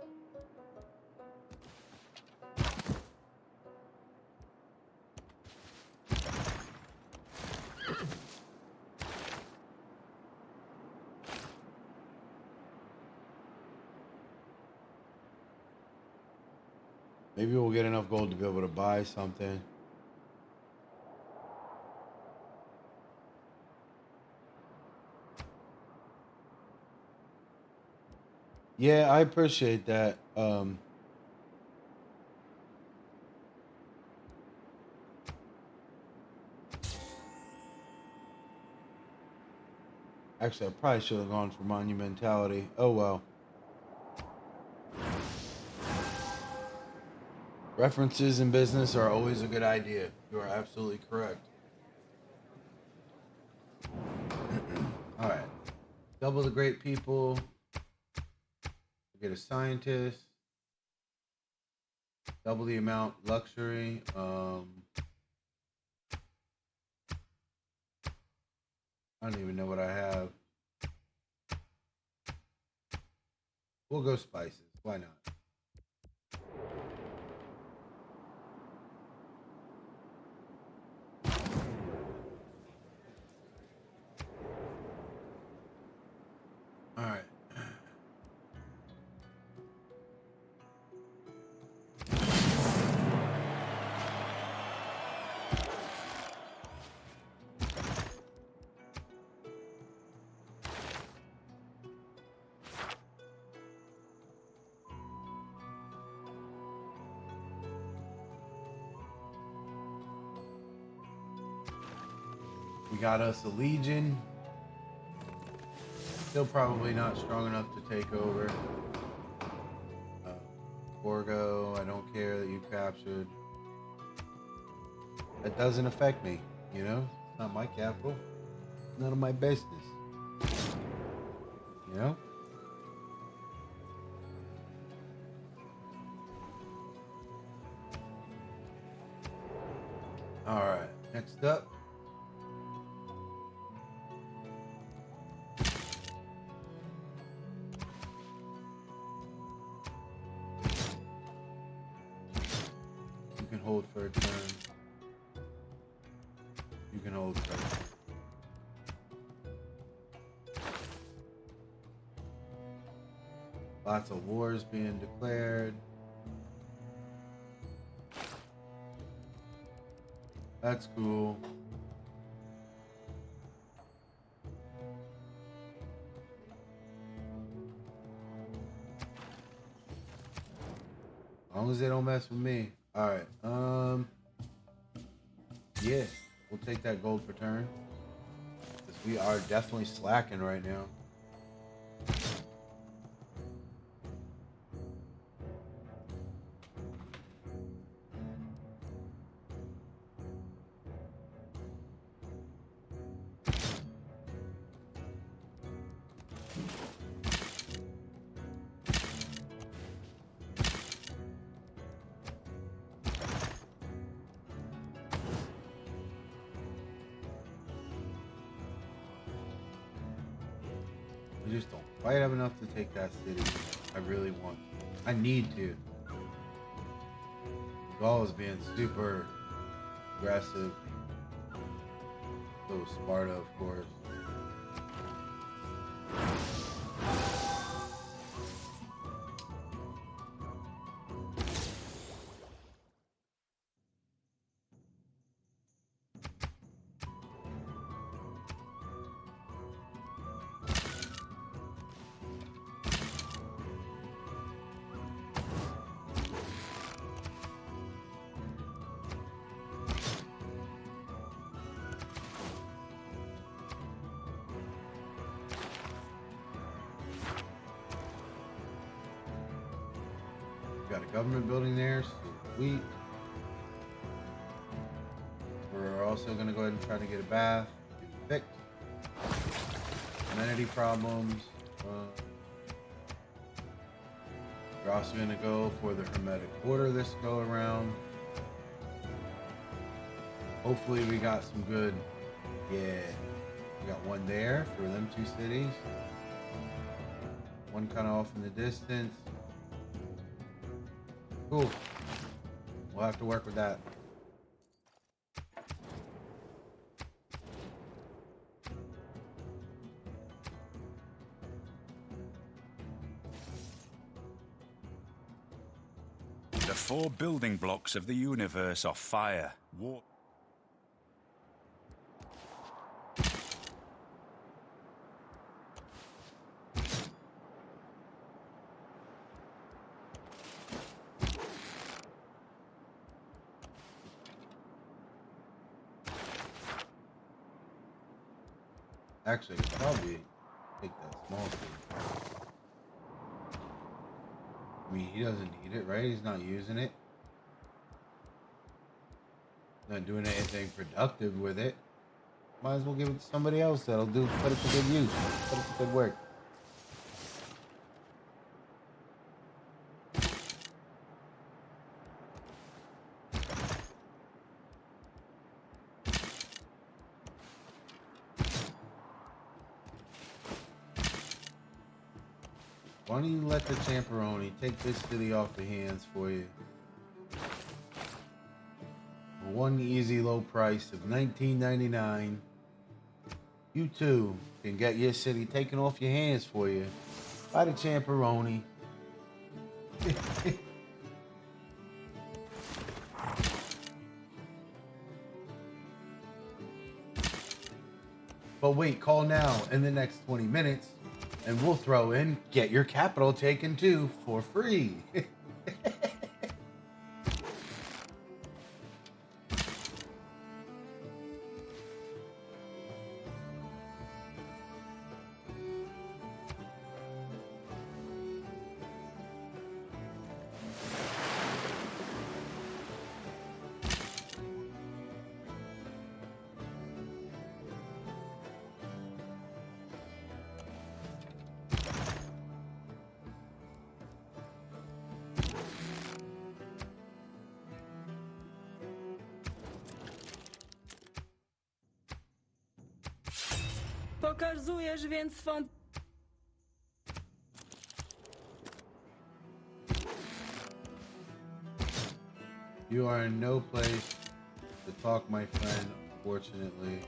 Maybe we'll get enough gold to be able to buy something. Yeah, I appreciate that. Actually, I probably should have gone for monumentality. Oh well. References in business are always a good idea. You are absolutely correct. All right. Double the great people. Get a scientist. Double the amount luxury. I don't even know what I have. We'll go spices. Why not? All right. We got us a legion. Still probably not strong enough to take over. Borgo, I don't care that you captured. That doesn't affect me, you know? It's not my capital. None of my business. You know? Alright, next up. You can hold for a turn. You can hold for a turn. Lots of wars being declared. That's cool. As long as they don't mess with me. Alright, yeah, we'll take that gold per turn. Because we are definitely slacking right now. I just don't quite have enough to take that city. I really want to. I need to. Gaul is being super aggressive. So Sparta, of course. Got a government building there, sweet. We're also going to go ahead and try to get a bath, fixed. Amenity problems. We're also going to go for the Hermetic Order this go around. Hopefully we got some good, yeah. We got one there for them two cities. One kind of off in the distance. Cool. We'll have to work with that. The 4 building blocks of the universe are fire, water. Actually, I could probably take that small city. I mean, he doesn't need it, right? He's not using it. Not doing anything productive with it. Might as well give it to somebody else that'll put it to good use. Put it to good work. Why don't you let the Champeroni take this city off the hands for you? For one easy low price of $19.99. You too can get your city taken off your hands for you by the Champeroni. But wait, call now in the next 20 minutes and we'll throw in get your capital taken too for free. Pokazujesz więc swą... You are in no place to talk, my friend, unfortunately.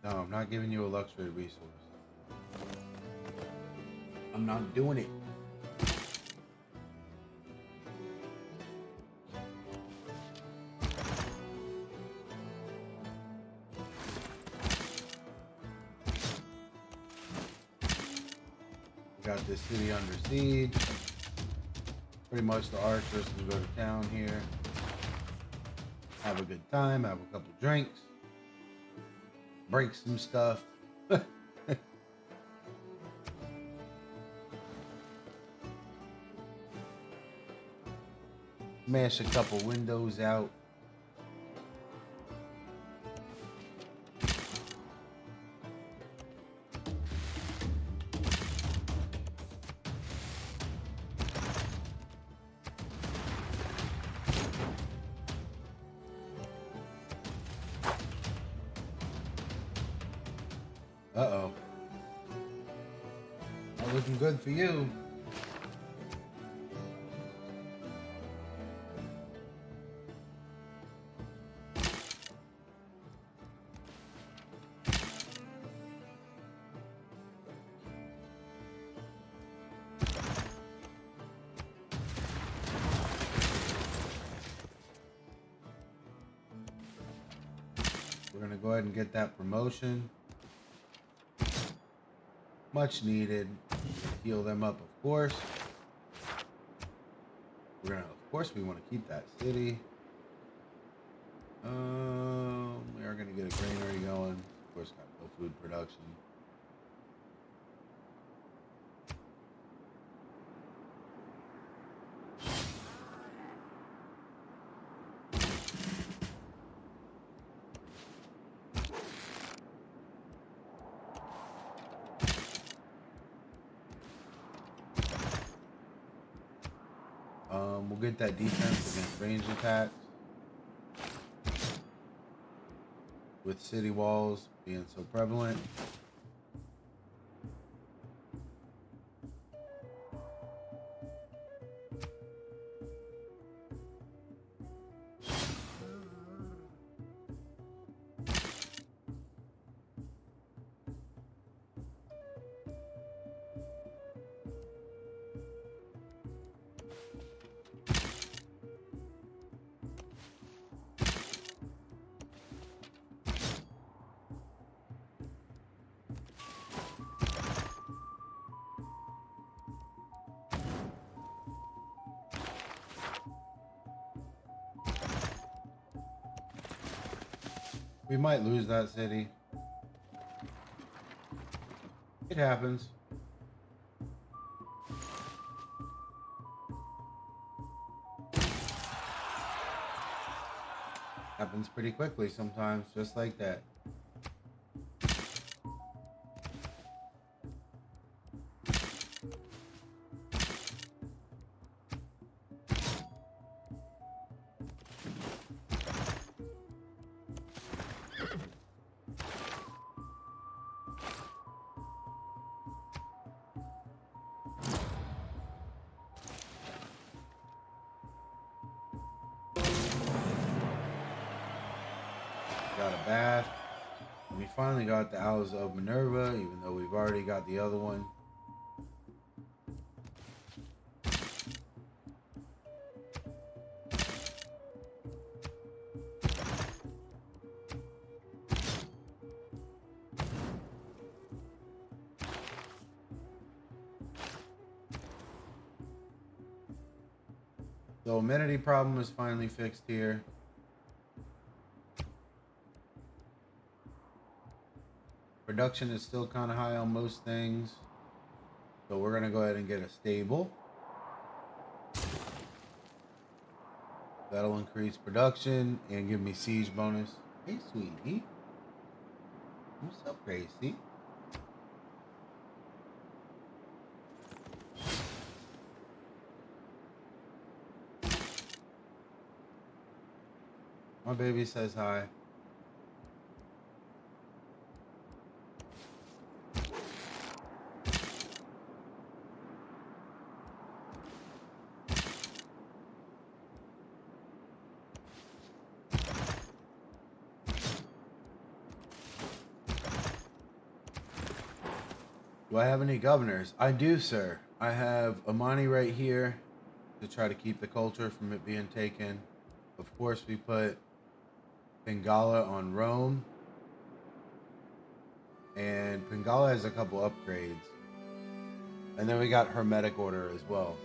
No, I'm not giving you a luxury resource. I'm not doing it. We got this city under siege. Pretty much the archers can go to town here. Have a good time, have a couple drinks. Break some stuff. Smash a couple windows out. Uh-oh. Not looking good for you. We're gonna go ahead and get that promotion. Much needed. Heal them up, of course. We're gonna, of course, we want to keep that city. We are gonna get a granary going. Of course, got no food production. We'll get that defense against range attacks. With city walls being so prevalent. We might lose that city. It happens. Happens pretty quickly sometimes, just like that. Got a bath. And we finally got the Owls of Minerva, even though we've already got the other one. The amenity problem is finally fixed here. Production is still kind of high on most things. So we're going to go ahead and get a stable. That'll increase production and give me siege bonus. Hey, sweetie. What's up, Gracie? My baby says hi. Do I have any governors? I do, sir. I have Amani right here to try to keep the culture from it being taken. Of course, we put Pingala on Rome. And Pingala has a couple upgrades. And then we got Hermetic Order as well.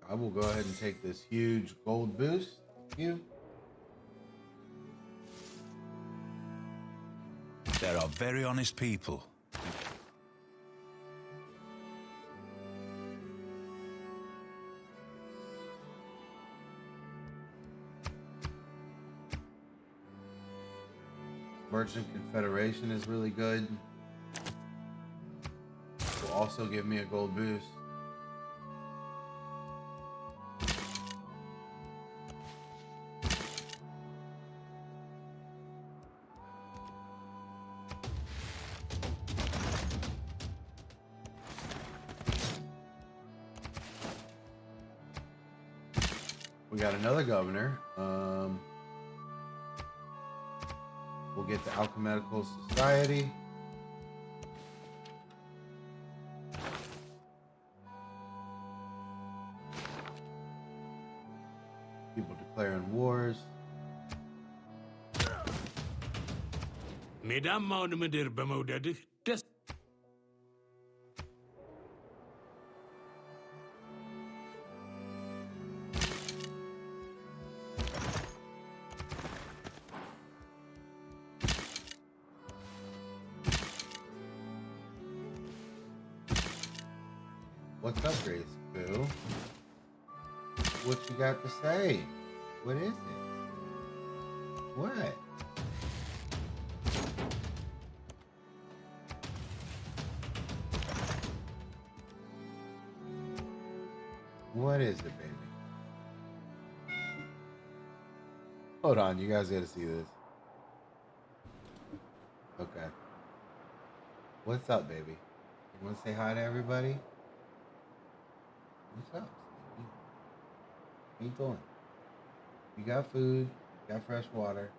I will go ahead and take this huge gold boost. Thank you. There are very honest people. Merchant Confederation is really good. Will also give me a gold boost. We got another governor. We'll get the Alchemical Society. People declaring wars. Mesdames, meneer bemoedigd, des... What's up, Grace Boo? What you got to say? What is it? What? What is it, baby? Hold on, you guys gotta see this. Okay. What's up, baby? You wanna say hi to everybody? What's up? How you doing? You got food, you got fresh water.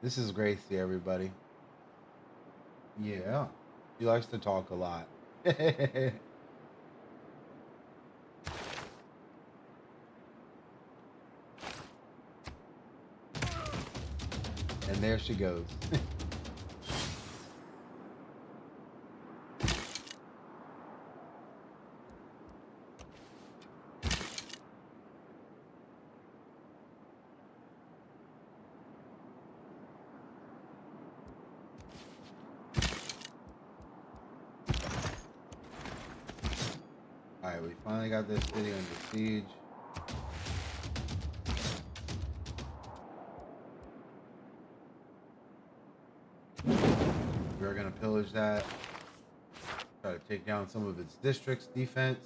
This is Gracie, everybody. Yeah. She likes to talk a lot. And there she goes. Alright, we finally got this city under siege. We're gonna pillage that. Try to take down some of its districts' defense.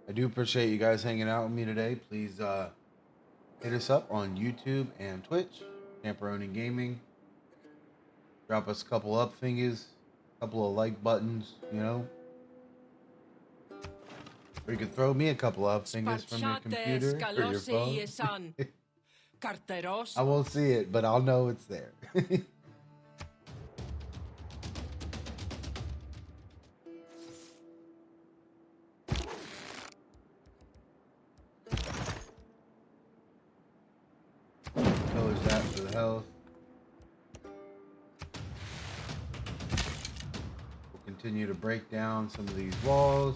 I do appreciate you guys hanging out with me today. Please hit us up on YouTube and Twitch, Champeroni Gaming. Drop us a couple up fingers, a couple of like buttons, you know. Or you can throw me a couple up fingers from your computer or your phone. I won't see it, but I'll know it's there. Pillage that for the health. We'll continue to break down some of these walls.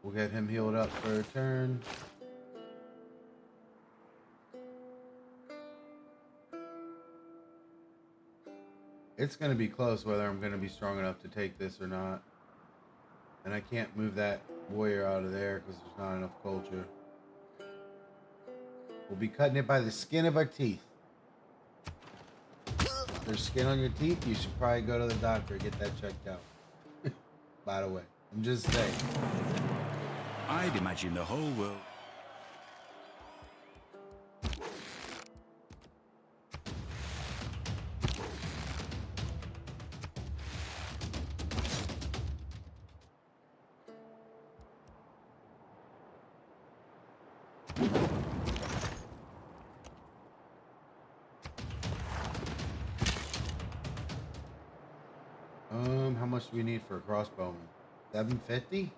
We'll get him healed up for a turn. It's going to be close whether I'm going to be strong enough to take this or not. And I can't move that warrior out of there because there's not enough culture. We'll be cutting it by the skin of our teeth. If there's skin on your teeth, you should probably go to the doctor and get that checked out. By the way, I'm just saying. I'd imagine the whole world. much do we need for a crossbowman? 750?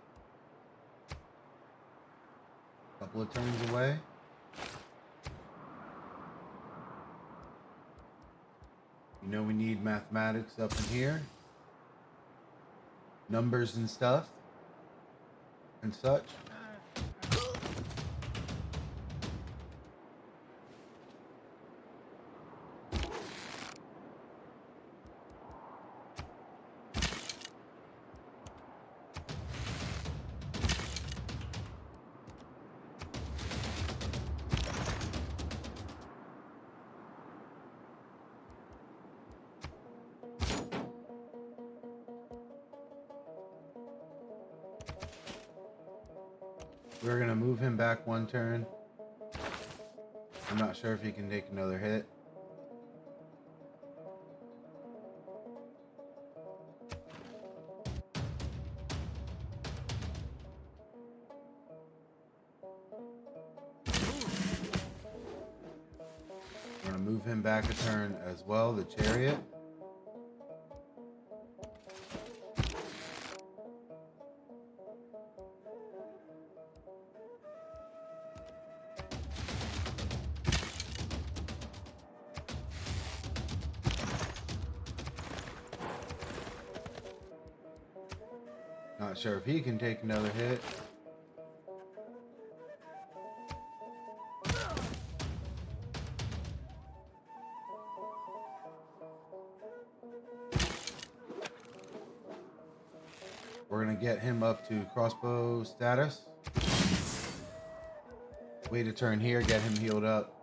Couple of turns away. You know we need mathematics up in here. Numbers and stuff. And such. We're going to move him back one turn. I'm not sure if he can take another hit. I'm going to move him back a turn as well, the chariot. Not sure if he can take another hit. We're going to get him up to crossbow status. Wait a turn here, get him healed up.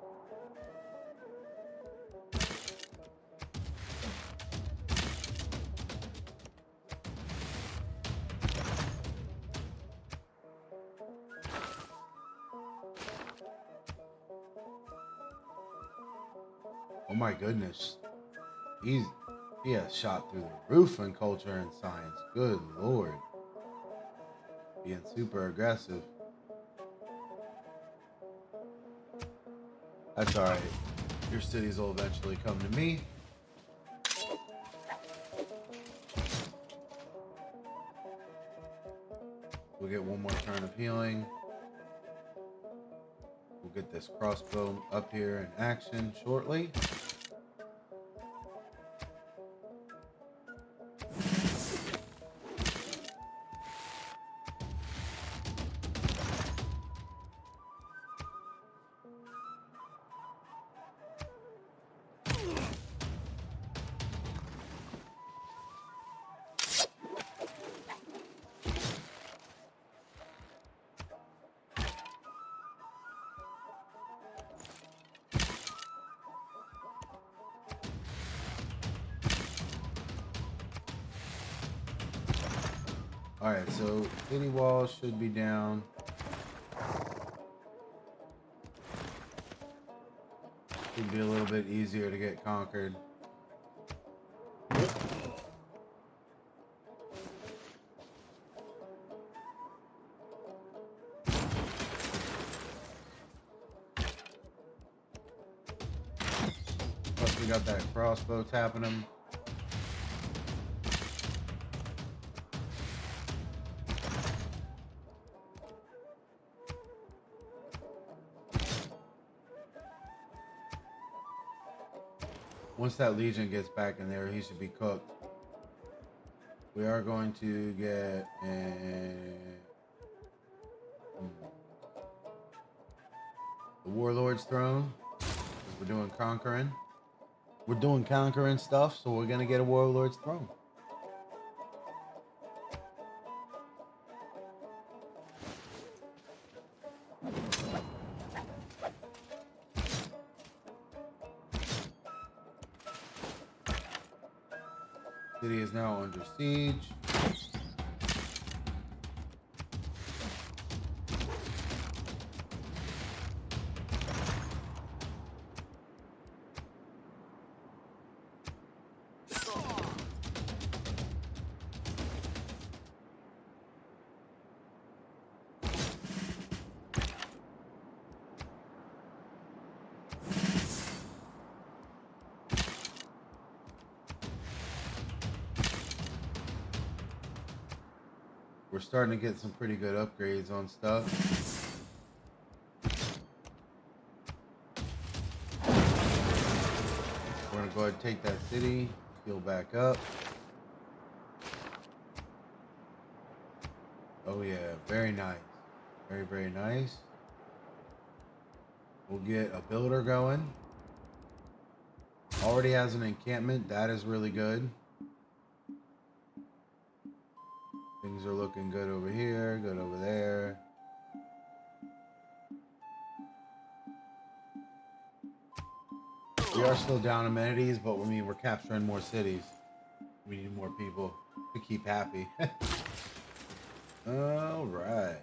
Oh my goodness. He has shot through the roof in culture and science. Good lord. Being super aggressive. That's alright. Your cities will eventually come to me. We'll get one more turn of healing. We'll get this crossbow up here in action shortly. Alright, so city walls should be down. Should be a little bit easier to get conquered. Plus we got that crossbow tapping him. Once that Legion gets back in there, he should be cooked. We are going to get the Warlord's Throne. We're doing conquering. We're doing conquering stuff, so we're going to get a Warlord's Throne. City is now under siege. We're starting to get some pretty good upgrades on stuff. We're gonna go ahead and take that city, heal back up. Oh yeah, very nice. Very, very nice. We'll get a builder going. Already has an encampment. That is really good. Things are looking good over here, good over there. We are still down amenities, but I mean, we're capturing more cities. We need more people to keep happy. All right.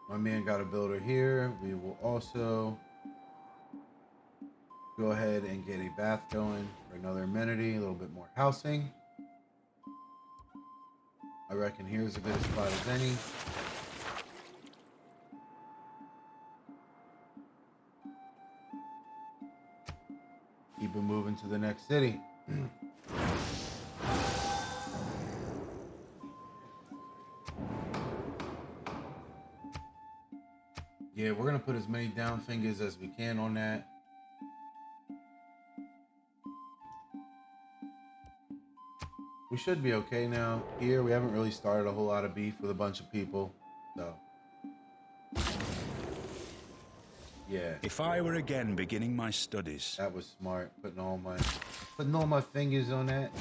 My man got a builder here. We will also go ahead and get a bath going for another amenity, a little bit more housing. I reckon here's a good spot as any. Keep it moving to the next city. Yeah, we're gonna put as many down fingers as we can on that. We should be okay now. Here, we haven't really started a whole lot of beef with a bunch of people, so. Yeah. If I were again beginning my studies. That was smart, putting all my fingers on that.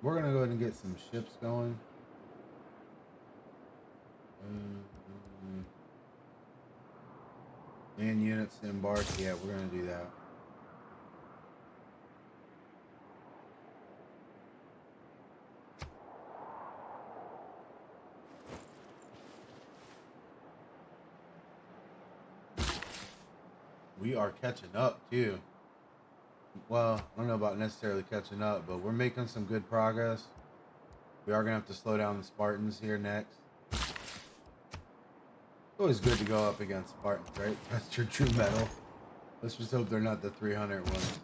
We're gonna go ahead and get some ships going. And units to embark. Yeah, we're gonna do that. We are catching up too. Well, I don't know about necessarily catching up, but we're making some good progress. We are gonna have to slow down the Spartans here next. It's always good to go up against Spartans, right? That's your true metal. Let's just hope they're not the 300 ones.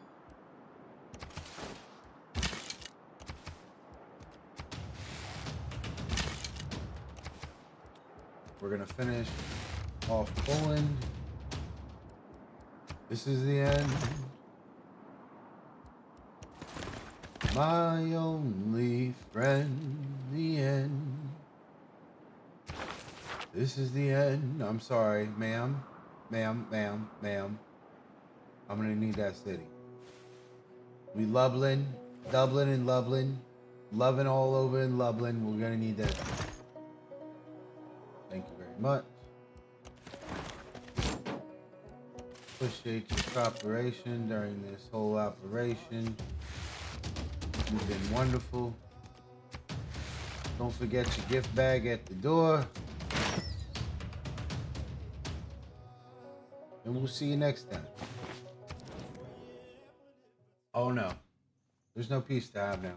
We're gonna finish off Poland. This is the end. My only friend, the end. This is the end. I'm sorry, ma'am. Ma'am. I'm gonna need that city. We Lublin and Lublin. Loving all over in Lublin. We're gonna need that. Thank you very much. Appreciate your cooperation during this whole operation. You've been wonderful. Don't forget your gift bag at the door. And we'll see you next time. Oh no. There's no peace to have now.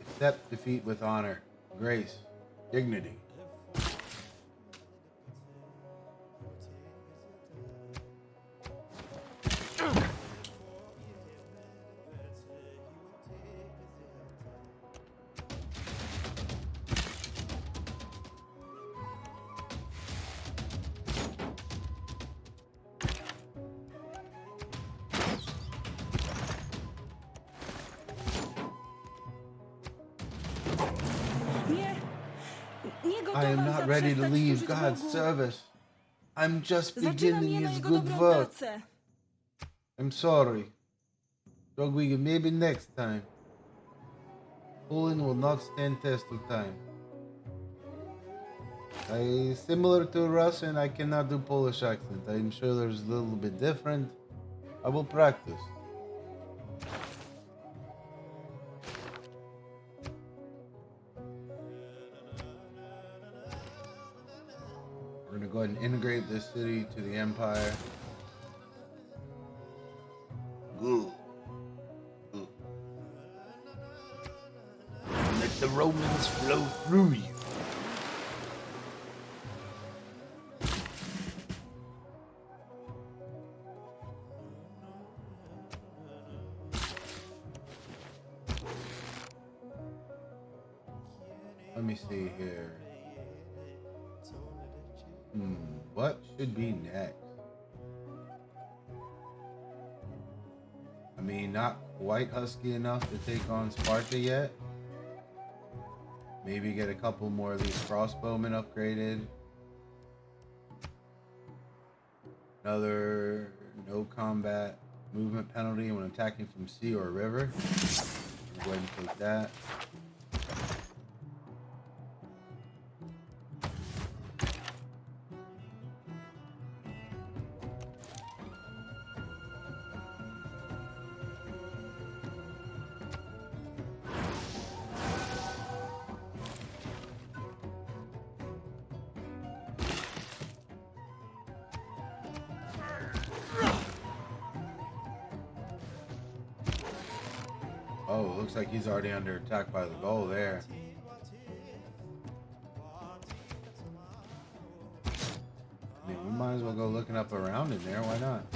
Accept defeat with honor, grace, dignity. Nie I am mam not ready to zaprzestać leave służyć God's Bogu. service. I'm just Zaczynam beginning jeno his Jego good dobrą work. pracę. I'm sorry. Dogweed, maybe next time. Pulling will not stand test of time. Similar to Russian, I cannot do Polish accent. I'm sure there's a little bit different. I will practice. We're gonna go ahead and integrate this city to the empire. Good. Good. Let the Romans flow through you. Let me see here. What should be next? I mean, not quite husky enough to take on Sparta yet. Maybe get a couple more of these crossbowmen upgraded. Another no combat movement penalty when attacking from sea or a river. Go ahead and take that. Oh, looks like he's already under attack by the goal there. I mean, we might as well go looking up around in there. Why not?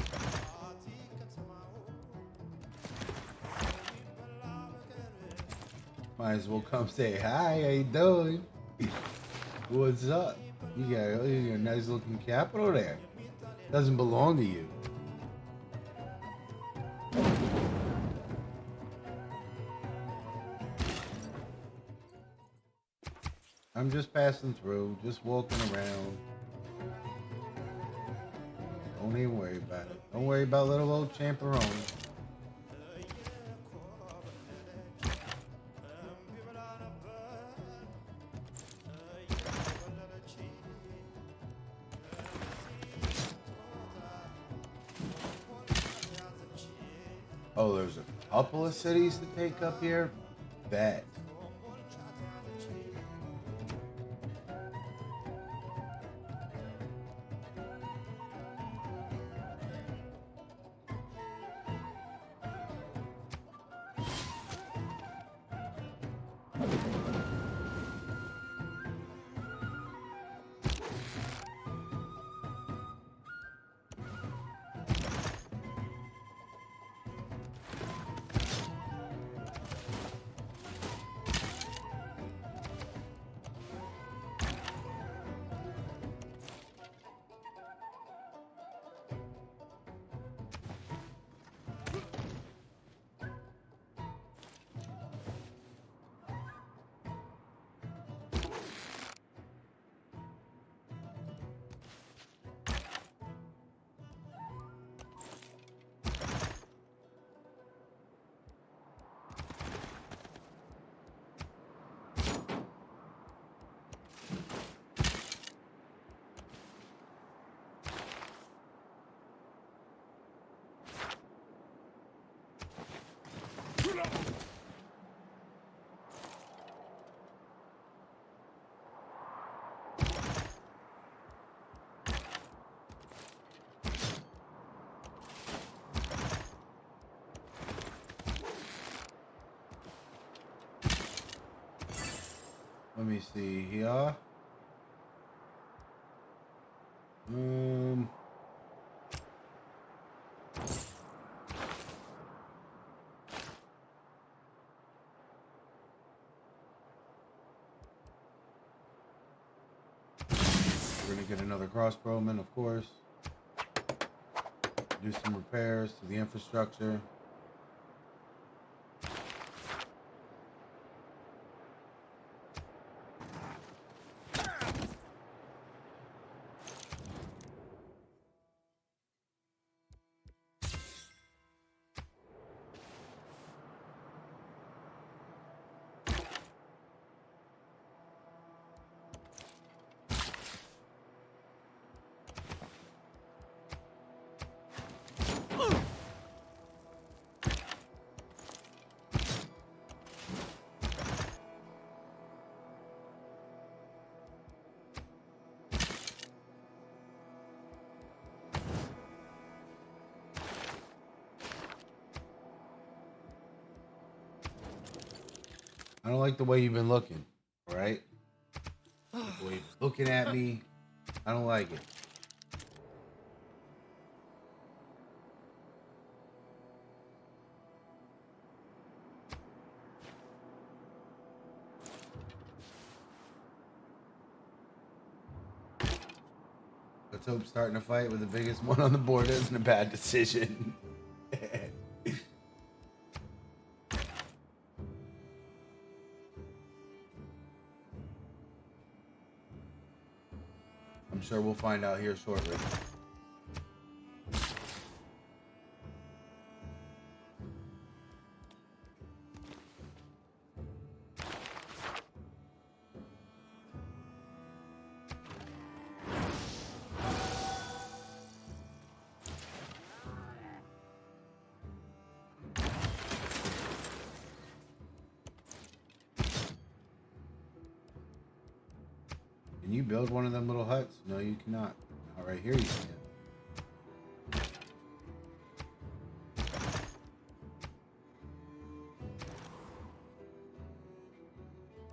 Might as well come say hi. How you doing? What's up? You got a nice looking capital there. Doesn't belong to you. I'm just passing through, just walking around. Don't even worry about it. Don't worry about little old Champeroni. Oh, there's a couple of cities to take up here? Bet. Let me see here. We're gonna get another crossbowman, of course. Do some repairs to the infrastructure. I don't like the way you've been looking. All right? The way you've been looking at me. I don't like it. Let's hope starting a fight with the biggest one on the board isn't a bad decision. I'm sure we'll find out here shortly. Can you build one of them little huts? No, you cannot. Not right here you can.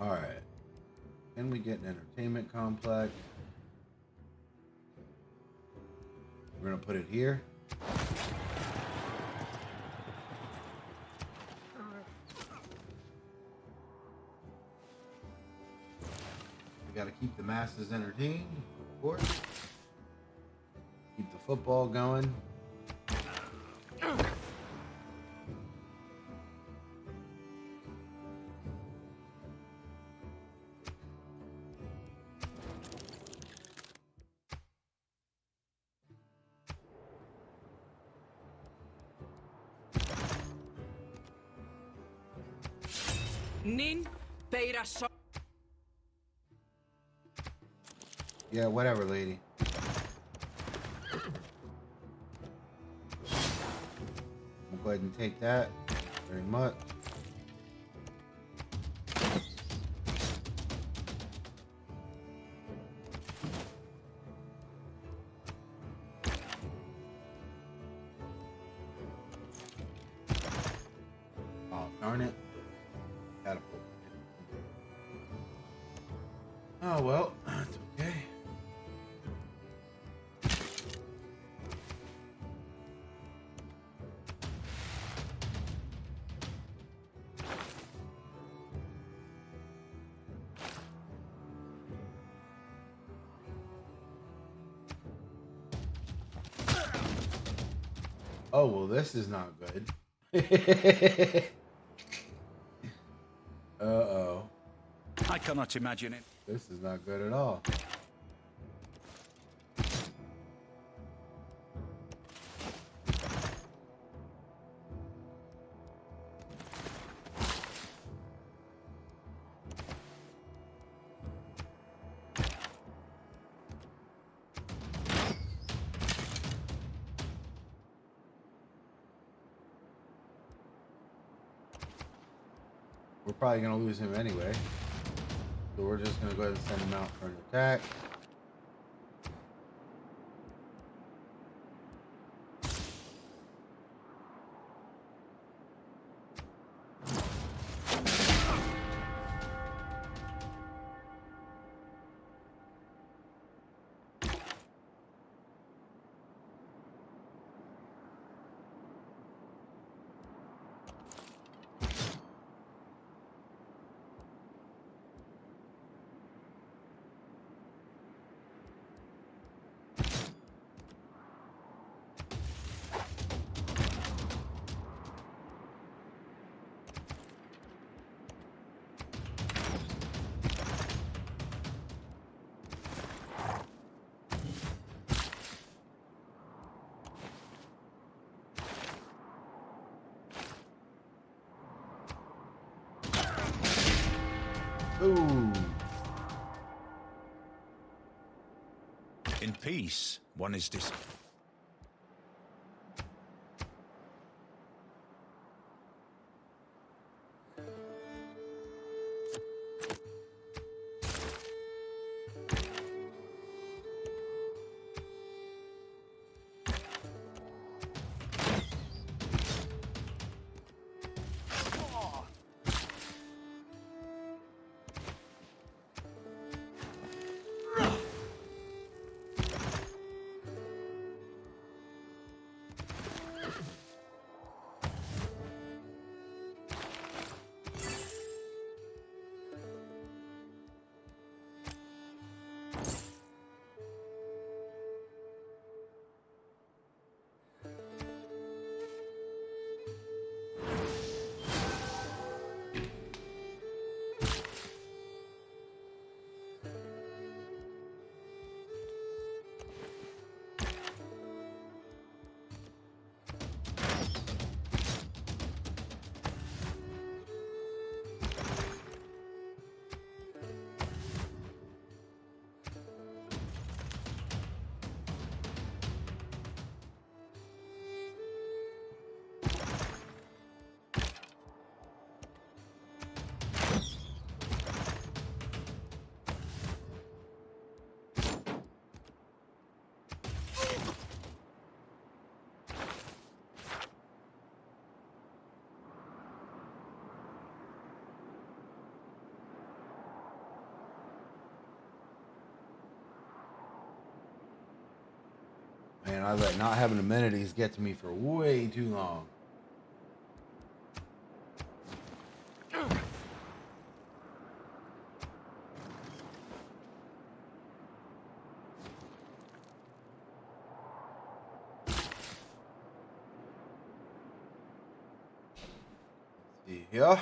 Alright. Can we get an entertainment complex? We're gonna put it here. Got to keep the masses entertained, of course. Keep the football going. Nin peira so. Yeah, whatever, lady. I'll go ahead and take that. Very much. Oh, darn it. Catapult. Oh, well, that's okay. Oh, well, this is not good. Uh-oh. I cannot imagine it. This is not good at all. We're probably going to lose him anyway. So we're just going to go ahead and send him out for an attack. Ooh. In peace, one is dis. Man, I let not having amenities get to me for way too long. Let's see here.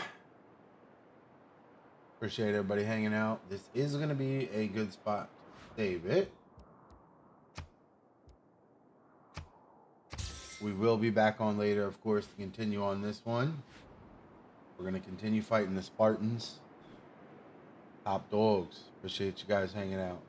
Appreciate everybody hanging out. This is going to be a good spot to save it. We will be back on later, of course, to continue on this one. We're going to continue fighting the Spartans. Top dogs. Appreciate you guys hanging out.